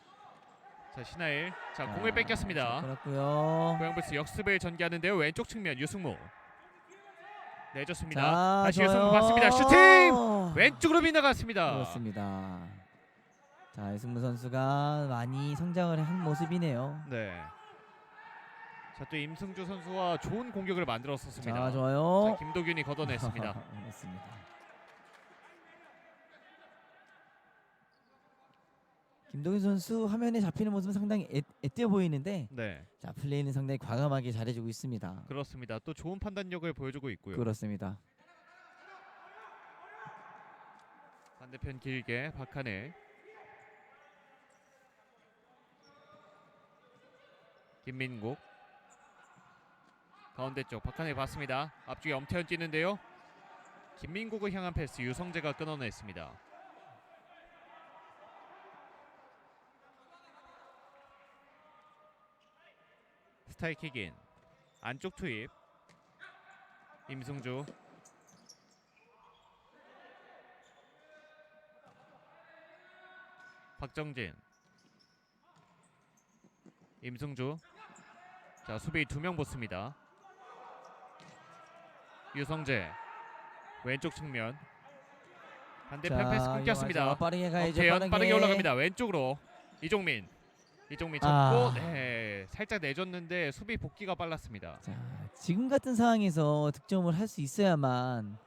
자, 신하일. 자, 공을 뺏겼습니다. 그렇고요. 고양불스 역습을 전개하는데요. 왼쪽 측면 유승무 내줬습니다. 자, 다시 좋아요. 유승무 봤습니다. 슈팅 왼쪽으로 빗나갔습니다. 그렇습니다. 자, 유승무 선수가 많이 성장을 한 모습이네요. 네. 자, 또 임승주 선수와 좋은 공격을 만들었었습니다. 자, 좋아요. 자, 김도균이 걷어냈습니다. 그렇습니다. 김동현 선수 화면에 잡히는 모습은 상당히 애띄어 보이는데 네, 자, 플레이는 상당히 과감하게 잘해주고 있습니다. 그렇습니다. 또 좋은 판단력을 보여주고 있고요. 그렇습니다. 반대편 길게 박하늘. 김민국. 가운데 쪽 박하늘 봤습니다. 앞쪽에 엄태현 뛰는데요. 김민국을 향한 패스 유성재가 끊어냈습니다. 스타이킥인 안쪽 투입. 임승주. 박정진. 임승주. 자, 수비 2명 붙습니다. 유성재. 왼쪽 측면. 반대편 패스 끊겼습니다. 이용하죠. 빠르게 가야죠. 엄태현 빠르게 올라갑니다. 왼쪽으로 이종민. 이종민 잡고 아. 네, 살짝 내줬는데 수비 복귀가 빨랐습니다. 자, 지금 같은 상황에서 득점을 할 수 있어야만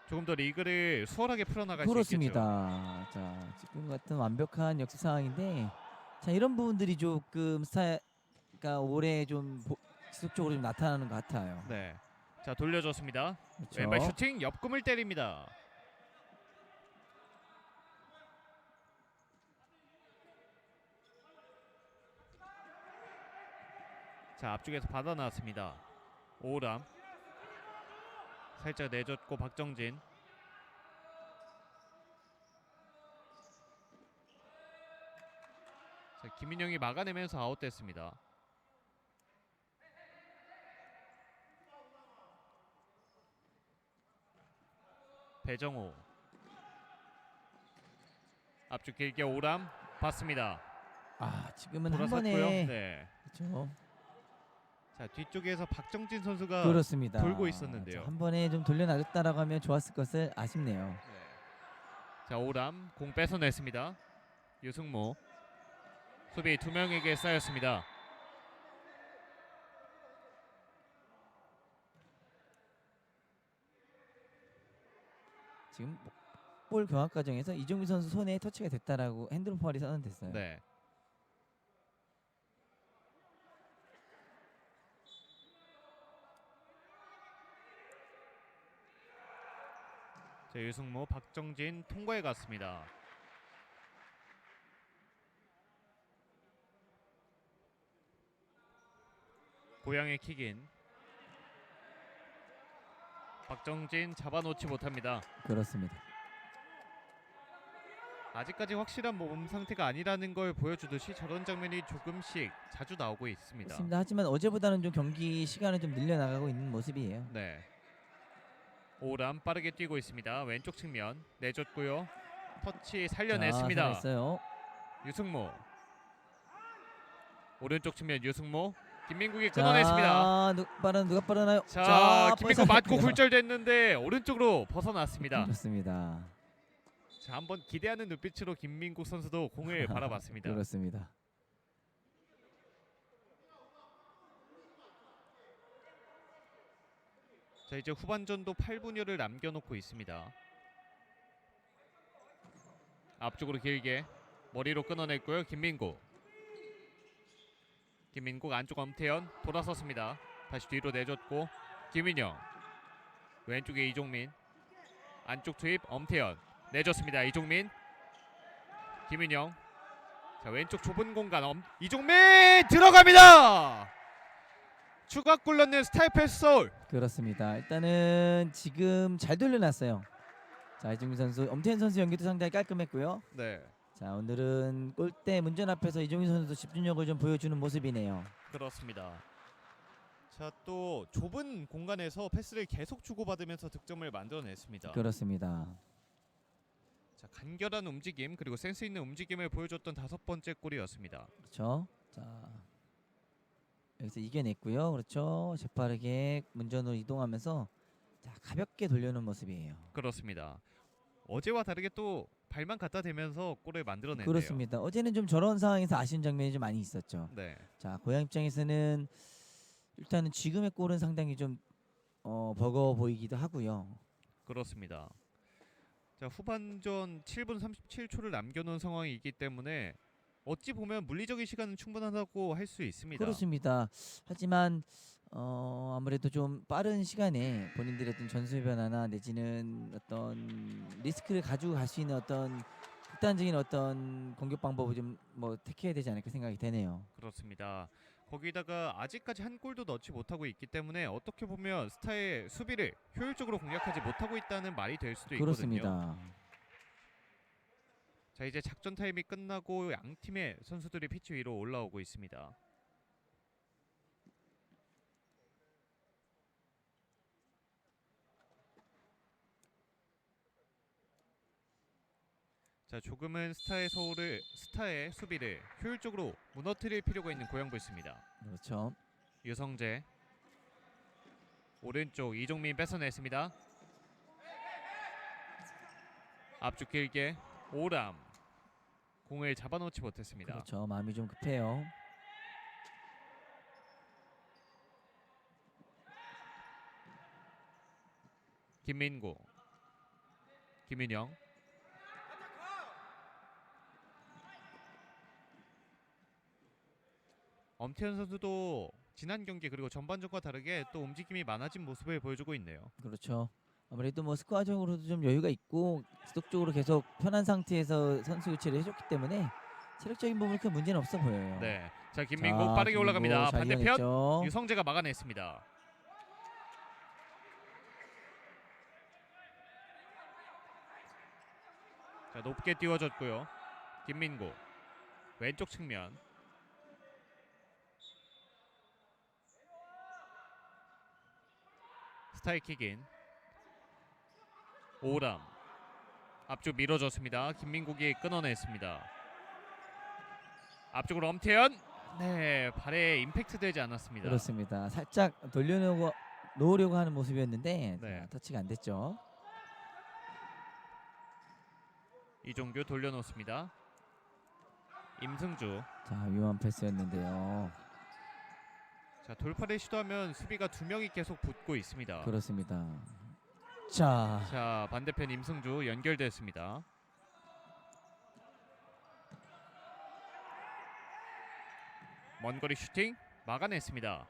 조금 더 리그를 수월하게 풀어나갈 수 있겠죠. 그렇습니다. 자, 지금 같은 완벽한 역습 상황인데, 자 이런 부분들이 조금 스타가 올해 좀 지속적으로 좀 나타나는 것 같아요. 네. 자 돌려줬습니다. 그렇죠. 왼발 슈팅 옆금을 때립니다. 자 앞쪽에서 받아 나왔습니다. 오람 살짝 내줬고 박정진. 자 김민영이 막아내면서 아웃됐습니다. 배정호 앞쪽 길게 오람 봤습니다. 아 지금은 한 돌아섰고요. 번에 네. 그렇죠. 자 뒤쪽에서 박정진 선수가 그렇습니다. 돌고 있었는데요. 자, 한 번에 좀 돌려놔줬다라고 하면 좋았을 것을 아쉽네요. 네. 자 오람 공 뺏어냈습니다. 유승모 수비 두 명에게 쌓였습니다. 지금 볼 경합 과정에서 이종규 선수 손에 터치가 됐다라고 핸드볼 파울이 선언됐어요. 네. 자 유승모 박정진 통과해 갔습니다. 고향의 킥인 박정진 잡아놓지 못합니다. 그렇습니다. 아직까지 확실한 몸 상태가 아니라는 걸 보여주듯이 저런 장면이 조금씩 자주 나오고 있습니다. 그렇습니다. 하지만 어제보다는 좀 경기 시간을 좀 늘려나가고 있는 모습이에요. 네. 오람 빠르게 뛰고 있습니다. 왼쪽 측면 내줬고요. 터치 살려냈습니다. 살아있어요. 유승모. 오른쪽 측면 유승모. 김민국이 끊어냈습니다. 누가 빠르나요? 자, 김민국 맞고 벗어났고요. 굴절됐는데 오른쪽으로 벗어났습니다. 그렇습니다. 자, 한번 기대하는 눈빛으로 김민국 선수도 공을 바라봤습니다. 그렇습니다. 자, 이제 후반전도 8분여를 남겨놓고 있습니다. 앞쪽으로 길게 머리로 끊어냈고요. 김민국 안쪽 엄태현 돌아섰습니다. 다시 뒤로 내줬고 김민영 왼쪽에 이종민 안쪽 투입 엄태현 내줬습니다. 이종민 김민영 자 왼쪽 좁은 공간 이종민 들어갑니다. 추가골 넣는 스타일 패스 서울. 그렇습니다. 일단은 지금 잘 돌려놨어요. 자 이종민 선수, 엄태현 선수 연기도 상당히 깔끔했고요. 네 자 오늘은 골대 문전 앞에서 이종민 선수도 집중력을 좀 보여주는 모습이네요. 그렇습니다. 자 또 좁은 공간에서 패스를 계속 주고받으면서 득점을 만들어냈습니다. 그렇습니다. 자 간결한 움직임 그리고 센스 있는 움직임을 보여줬던 5번째 골이었습니다. 그렇죠. 자 여기서 이겨냈고요. 그렇죠. 재빠르게 문전으로 이동하면서 자 가볍게 돌려놓은 모습이에요. 그렇습니다. 어제와 다르게 또 발만 갖다 대면서 골을 만들어냈네요. 그렇습니다. 어제는 좀 저런 상황에서 아쉬운 장면이 좀 많이 있었죠. 네, 자 고향 입장에서는 일단은 지금의 골은 상당히 좀 버거워 보이기도 하고요. 그렇습니다. 자 후반전 7분 37초를 남겨놓은 상황이기 때문에 어찌 보면 물리적인 시간은 충분하다고 할 수 있습니다. 그렇습니다. 하지만 아무래도 좀 빠른 시간에 본인들의 어떤 전술 변화나 내지는 어떤 리스크를 가지고 갈 수 있는 어떤 극단적인 어떤 공격 방법을 좀 뭐 택해야 되지 않을까 생각이 되네요. 그렇습니다. 거기다가 아직까지 한 골도 넣지 못하고 있기 때문에 어떻게 보면 스타의 수비를 효율적으로 공략하지 못하고 있다는 말이 될 수도 있거든요. 그렇습니다. 자 이제 작전 타임이 끝나고 양 팀의 선수들이 피치 위로 올라오고 있습니다. 자 조금은 스타의 수비를 효율적으로 무너뜨릴 필요가 있는 고양부였습니다. 그렇죠. 유성재 오른쪽 이종민 뺏어냈습니다. 앞쪽 길게 오람 공을 잡아놓지 못했습니다. 그렇죠. 마음이 좀 급해요. 김민구 김윤영. 엄태현 선수도 지난 경기 그리고 전반전과 다르게 또 움직임이 많아진 모습을 보여주고 있네요. 그렇죠. 아무래도 뭐 스코어적으로도 좀 여유가 있고 지속적으로 계속 편한 상태에서 선수 교체를 해줬기 때문에 체력적인 부분은 큰 문제는 없어 보여요. 네. 자 김민국 자, 빠르게 김민국 올라갑니다. 잘 반대편 이용했죠. 유성재가 막아냈습니다. 자 높게 띄워줬고요. 김민국 왼쪽 측면. 스타일킥인 오람 앞쪽 밀어줬습니다. 김민국이 끊어냈습니다. 앞쪽으로 엄태현. 네 발에 임팩트 되지 않았습니다. 그렇습니다. 살짝 돌려놓으려고 놓으려고 하는 모습이었는데 네. 자, 터치가 안 됐죠. 이종규 돌려놓습니다. 임승주. 자 위험한 패스였는데요. 자 돌파를 시도하면 수비가 두 명이 계속 붙고 있습니다. 그렇습니다. 자 자 반대편 임승주 연결됐습니다. 먼거리 슈팅 막아냈습니다.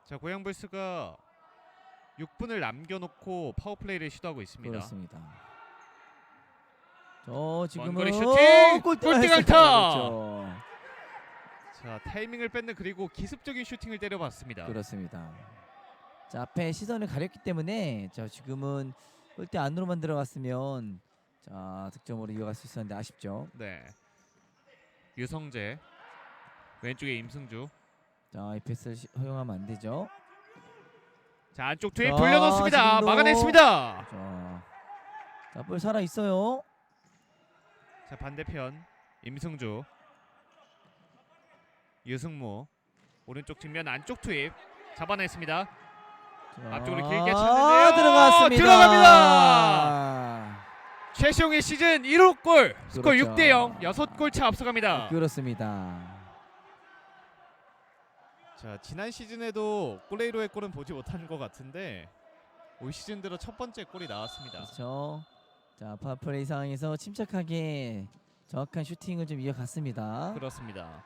자 고양불스가 6분을 남겨놓고 파워플레이를 시도하고 있습니다. 그렇습니다. 저 지금은 먼거리 슈팅! 골대가 골대 했어요. 강타! 그렇죠. 자 타이밍을 뺏는 그리고 기습적인 슈팅을 때려봤습니다. 그렇습니다. 자 앞에 시선을 가렸기 때문에 자 지금은 골대 안으로만 들어갔으면 자 득점으로 이어갈 수 있었는데 아쉽죠. 네. 유성재 왼쪽에 임승주. 자 이 패스를 허용하면 안 되죠. 자 안쪽 투입 자, 돌려놓습니다. 지금도- 막아냈습니다. 자 볼 살아 있어요. 자 반대편 임승주 유승모 오른쪽 측면 안쪽 투입 잡아냈습니다. 자, 앞쪽으로 길게 찼는데요. 들어갔습니다. 들어갑니다. 최시용의 시즌 1호 골. 스코어 그렇죠. 6대0 6골 차 앞서갑니다. 그렇습니다. 자 지난 시즌에도 골레이로의 골은 보지 못한 것 같은데 올 시즌 들어 첫 번째 골이 나왔습니다. 그렇죠. 자 파워플레이 상황에서 침착하게 정확한 슈팅을 좀 이어갔습니다. 그렇습니다.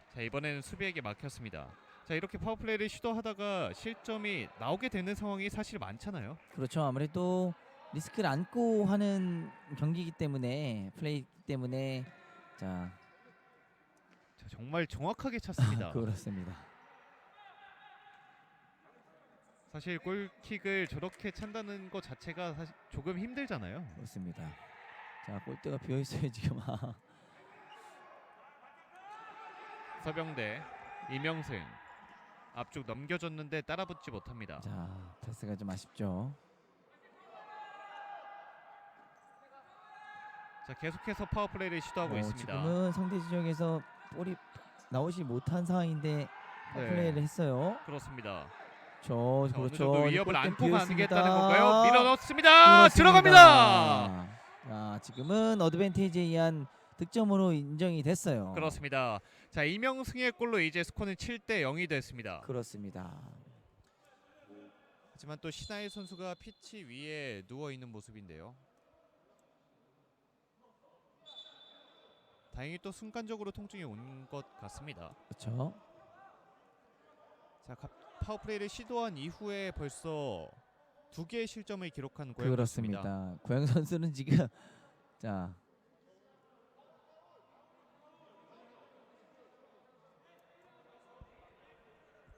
자 이번에는 수비에게 막혔습니다. 자 이렇게 파워플레이를 시도하다가 실점이 나오게 되는 상황이 사실 많잖아요. 그렇죠. 아무래도 리스크를 안고 하는 경기이기 때문에 플레이이기 때문에 자 자, 정말 정확하게 찼습니다. 그렇습니다. 사실 골킥을 저렇게 찬다는 것 자체가 사실 조금 힘들잖아요. 그렇습니다. 자 골대가 비어 있어요 지금. 서병대 이명승 앞쪽 넘겨줬는데 따라붙지 못합니다. 자 패스가 좀 아쉽죠. 자 계속해서 파워플레이를 시도하고 있습니다. 지금은 상대 지역에서 볼이 나오지 못한 상황인데 플레이를 했어요. 그렇습니다. 저 자, 어느 그렇죠. 정도 위협을 골대 안고 비어 가겠다는 있습니다. 건가요? 밀어넣습니다. 그렇습니다. 들어갑니다. 자 지금은 어드밴티지에 의한 득점으로 인정이 됐어요. 그렇습니다. 자 이명승의 골로 이제 스코어는 7대0이 됐습니다. 그렇습니다. 하지만 또 신하일 선수가 피치 위에 누워 있는 모습인데요. 다행히 또 순간적으로 통증이 온 것 같습니다. 그렇죠. 자 파워플레이를 시도한 이후에 벌써 2개의 실점을 기록한 고양입니다. 그렇습니다. 고양 선수는 지금 자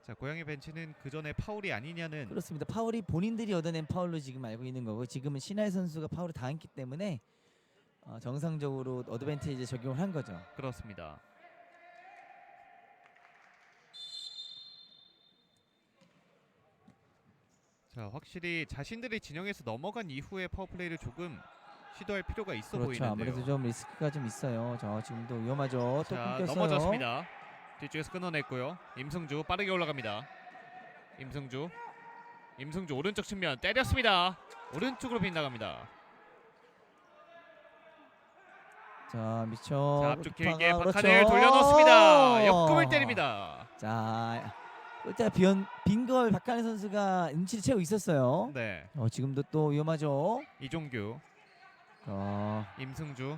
자 고양이 벤치는 그 전에 파울이 아니냐는 그렇습니다. 파울이 본인들이 얻어낸 파울로 지금 알고 있는 거고 지금은 신하일 선수가 파울을 당했기 때문에 정상적으로 어드밴티지 적용을 한 거죠. 그렇습니다. 자 확실히 자신들의 진영에서 넘어간 이후에 파워플레이를 조금 시도할 필요가 있어 그렇죠. 보이는데요. 아무래도 좀 리스크가 좀 있어요. 저 지금도 위험하죠. 또 자 끊겼어요. 넘어졌습니다. 뒤쪽에서 끊어냈고요. 임승주 빠르게 올라갑니다. 임승주 오른쪽 측면 때렸습니다. 오른쪽으로 빗나갑니다. 자 미쳐. 자, 앞쪽 길게 골키퍼가 박하늘 그렇죠. 돌려놓습니다. 역금을 때립니다. 자 골대 빈걸 박하늘 선수가 눈치를 채고 있었어요. 네, 지금도 또 위험하죠. 이종규, 자, 임승주.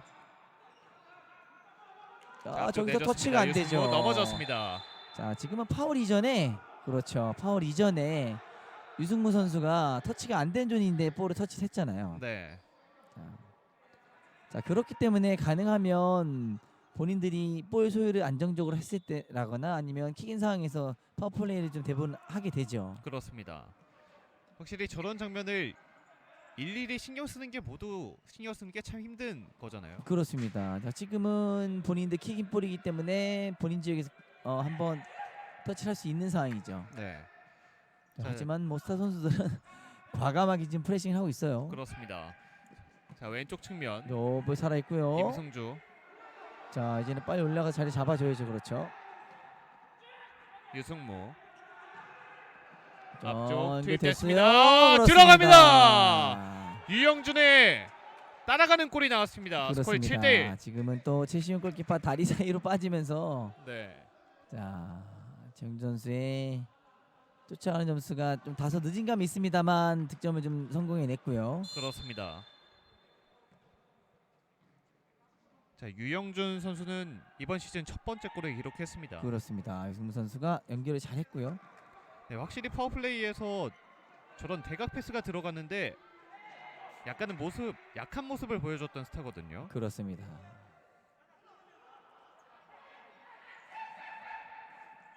저기서 내줬습니다. 터치가 안 유승모 되죠. 넘어졌습니다. 자 지금은 파울 이전에 파울 이전에 유승무 선수가 터치가 안 된 존인데 볼을 터치했잖아요. 네, 자 그렇기 때문에 가능하면 본인들이 볼 소유를 안정적으로 했을 때라거나 아니면 킥인 상황에서 파워플레이를 좀 대부분 하게 되죠. 그렇습니다. 확실히 저런 장면을 일일이 신경 쓰는 게 참 힘든 거잖아요. 그렇습니다. 자 지금은 본인들 킥인 볼이기 때문에 본인 지역에서 한번 터치할 수 있는 상황이죠. 네, 자, 자, 하지만 뭐 스타 선수들은 과감하게 지금 프레싱을 하고 있어요. 그렇습니다. 자, 왼쪽 측면 볼 살아 있고요. 임승주, 자 이제는 빨리 올라가 자리 잡아줘야죠. 그렇죠. 유승모. 자, 앞쪽 연결됐어요. 투입됐습니다. 그렇습니다. 들어갑니다. 유영준의 따라가는 골이 나왔습니다. 스코어 그렇습니다. 7대1. 지금은 또 최시훈 골키퍼 다리 사이로 빠지면서 네, 자 정준 선수의 쫓아가는 점수가 좀 다소 늦은 감이 있습니다만 득점을 좀 성공해냈고요. 그렇습니다. 자, 유영준 선수는 이번 시즌 첫 번째 골을 기록했습니다. 그렇습니다. 유승무 선수가 연결을 잘했고요. 네, 확실히 파워플레이에서 저런 대각 패스가 들어갔는데 약간 약한 모습을 보여줬던 스타거든요. 그렇습니다.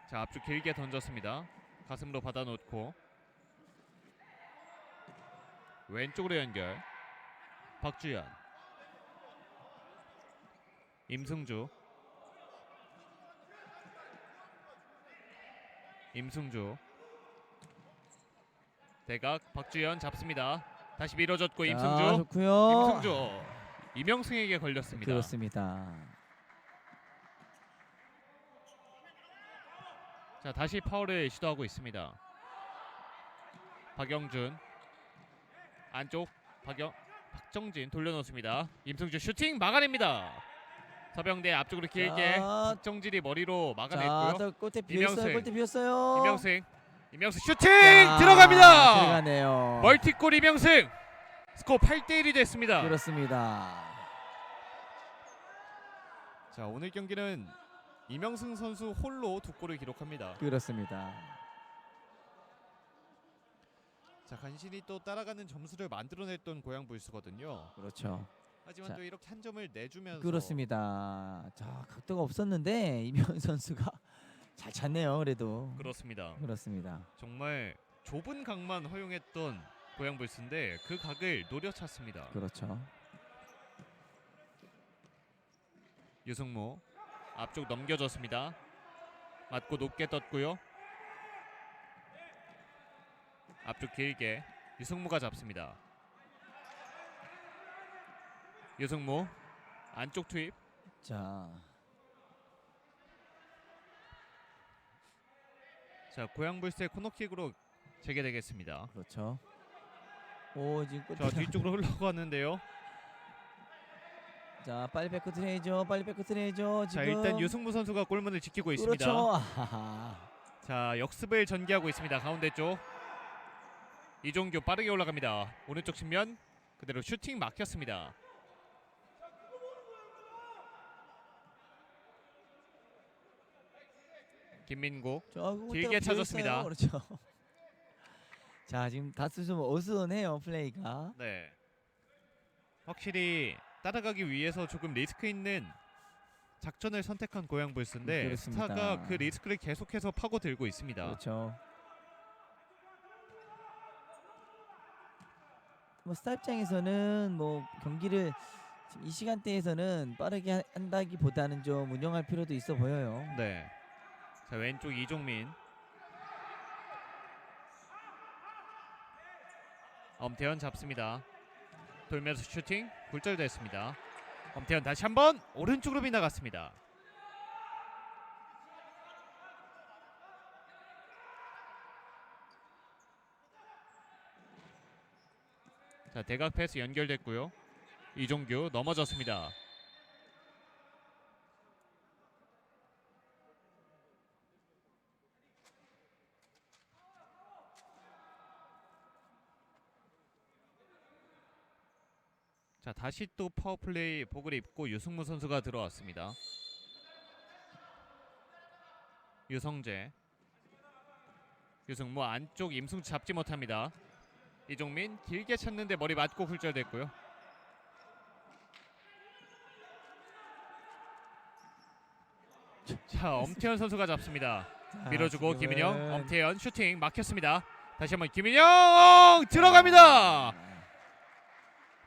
자, 앞쪽 길게 던졌습니다. 가슴으로 받아놓고 왼쪽으로 연결. 박주현, 임승주, 대각 박주현 잡습니다. 다시 밀어줬고 자, 임승주, 좋고요. 이명승에게 걸렸습니다. 그렇습니다. 자, 다시 파울을 시도하고 있습니다. 박영준 안쪽 박정진 돌려놓습니다. 임승주 슈팅 막아냅니다. 서병대 앞쪽으로 길게 자, 박정진이 머리로 자, 막아냈고요. 또 골대 이명승. 비었어요. 골대 비었어요. 이명승 슈팅 자, 들어갑니다. 들어가네요. 멀티골 이명승. 스코어 8대1이 됐습니다. 그렇습니다. 자, 오늘 경기는 이명승 선수 홀로 2골을 기록합니다. 그렇습니다. 자, 간신히 또 따라가는 점수를 만들어냈던 고양 불스거든요. 그렇죠. 하지만 자, 또 이렇게 한 점을 내주면서 그렇습니다. 자 각도가 없었는데 이명 선수가 잘 찼네요. 그래도 그렇습니다. 그렇습니다. 정말 좁은 각만 허용했던 고양 불스인데 그 각을 노려찼습니다. 그렇죠. 유승모 앞쪽 넘겨줬습니다. 맞고 높게 떴고요. 앞쪽 길게 유승모가 잡습니다. 유승모 안쪽 투입. 자 고양불스의 코너킥으로 재개되겠습니다. 그렇죠. 오 지금 자, 뒤쪽으로 흘러가는데요. 자 빨리 백커트 해야죠. 빨리 백커트 해야죠. 자, 지금 일단 유승모 선수가 골문을 지키고 있습니다. 그렇죠. 아하하. 자, 역습을 전개하고 있습니다. 가운데 쪽 이종규 빠르게 올라갑니다. 오른쪽 측면 그대로 슈팅 막혔습니다. 김민국 자, 그거 길게 때가 찾았습니다. 비어있어요. 그렇죠. 자 지금 다소 좀 어수선해요 플레이가. 네, 확실히 따라가기 위해서 조금 리스크 있는 작전을 선택한 고양불스인데 그렇습니다. 스타가 그 리스크를 계속해서 파고들고 있습니다. 그렇죠. 뭐 스타 입장에서는 뭐 경기를 지금 이 시간대에서는 빠르게 한다기보다는 좀 운영할 필요도 있어 보여요. 네. 자, 왼쪽 이종민. 엄태현 잡습니다. 돌면서 슈팅 굴절됐습니다. 엄태현 다시 한번 오른쪽으로 빗나갔습니다. 자, 대각 패스 연결됐고요. 이종규 넘어졌습니다. 자, 다시 또 파워플레이 복을 입고 유승무 선수가 들어왔습니다. 유성재, 유승무 안쪽 임승주 잡지 못합니다. 이종민 길게 찼는데 머리 맞고 굴절됐고요. 자, 엄태현 선수가 잡습니다. 밀어주고 지금은 김인영, 엄태현 슈팅 막혔습니다. 다시 한번 김인영 들어갑니다.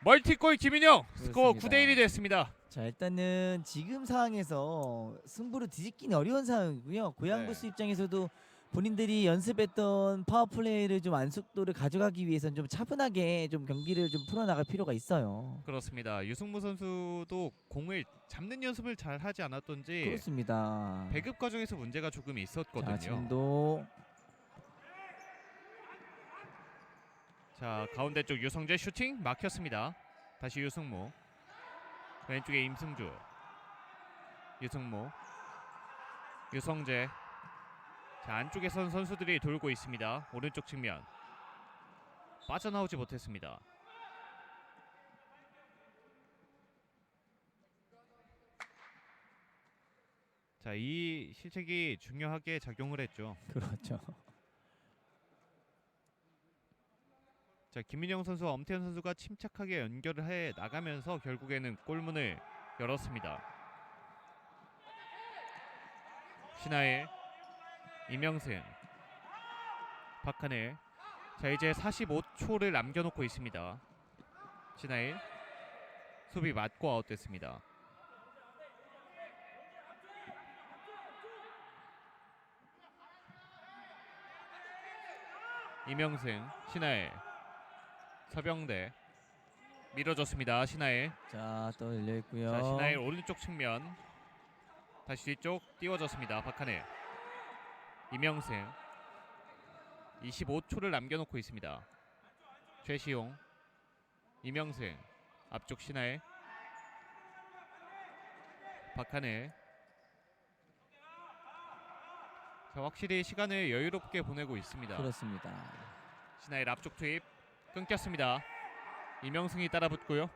멀티골 김인영. 스코어 그렇습니다. 9대1이 됐습니다. 자, 일단은 지금 상황에서 승부를 뒤집기는 어려운 상황이고요. 고양부스 네. 입장에서도 본인들이 연습했던 파워플레이를 좀 안속도를 가져가기 위해서는 좀 차분하게 좀 경기를 좀 풀어나갈 필요가 있어요. 그렇습니다. 유승무 선수도 공을 잡는 연습을 잘 하지 않았던지 그렇습니다. 배급 과정에서 문제가 조금 있었거든요. 자, 지금도 자, 가운데 쪽 유성재 슈팅 막혔습니다. 다시 유승무, 왼쪽에 임승주, 유승무, 유성재. 자, 안쪽에선 선수들이 돌고 있습니다. 오른쪽 측면 빠져나오지 못했습니다. 자, 이 실책이 중요하게 작용을 했죠. 그렇죠. 자, 김민영 선수와 엄태현 선수가 침착하게 연결을 해 나가면서 결국에는 골문을 열었습니다. 신하일, 이명승, 박하늘. 자, 이제 45초를 남겨놓고 있습니다. 신하일 수비 맞고 아웃됐습니다. 이명승, 신하일, 서병대 밀어줬습니다. 신하일. 자, 또 열려 있고요. 자, 신하일 오른쪽 측면 다시 뒤쪽 띄워졌습니다. 박하늘, 이명승. 25초를 남겨놓고 있습니다. 최시용, 이명승, 앞쪽 신하일, 박하늘. 자, 확실히 시간을 여유롭게 보내고 있습니다. 그렇습니다. 신하일 앞쪽 투입 끊겼습니다. 이명승이 따라붙고요.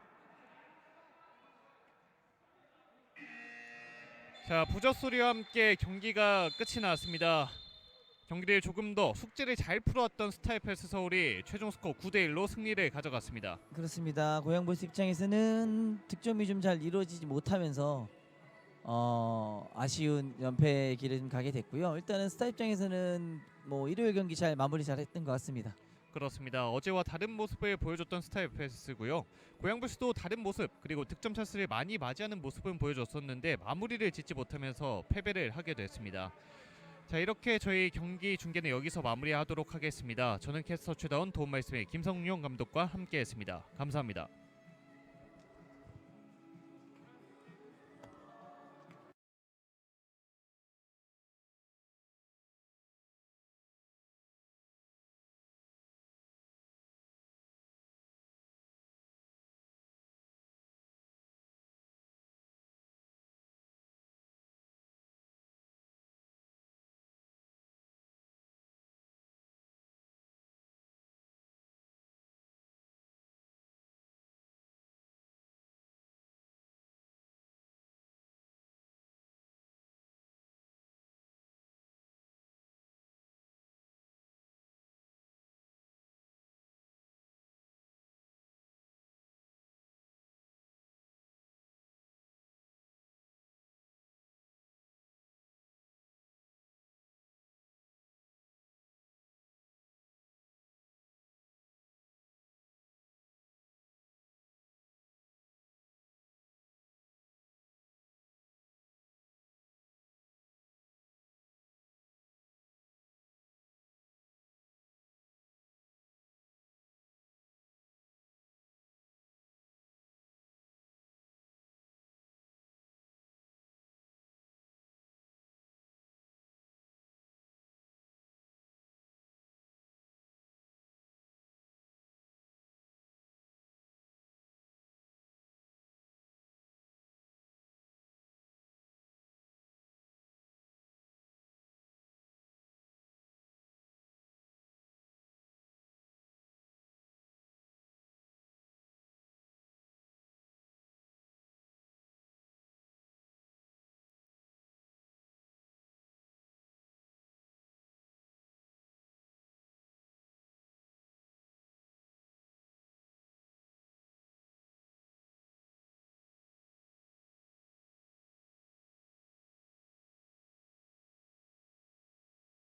자, 부저 소리와 함께 경기가 끝이 났습니다. 경기를 조금 더 숙제를 잘 풀어왔던 스타일패스 서울이 최종 스코어 9대1로 승리를 가져갔습니다. 그렇습니다. 고양보스 입장에서는 득점이 좀 잘 이루어지지 못하면서 아쉬운 연패의 길을 좀 가게 됐고요. 일단은 스타 입장에서는 뭐 일요일 경기 잘 마무리 잘했던 것 같습니다. 그렇습니다. 어제와 다른 모습을 보여줬던 스타일패스고요. 고양불스도 다른 모습 그리고 득점 찬스를 많이 맞이하는 모습은 보여줬었는데 마무리를 짓지 못하면서 패배를 하게 됐습니다. 자, 이렇게 저희 경기 중계는 여기서 마무리하도록 하겠습니다. 저는 캐스터 최다운 도움 말씀의 김성용 감독과 함께했습니다. 감사합니다.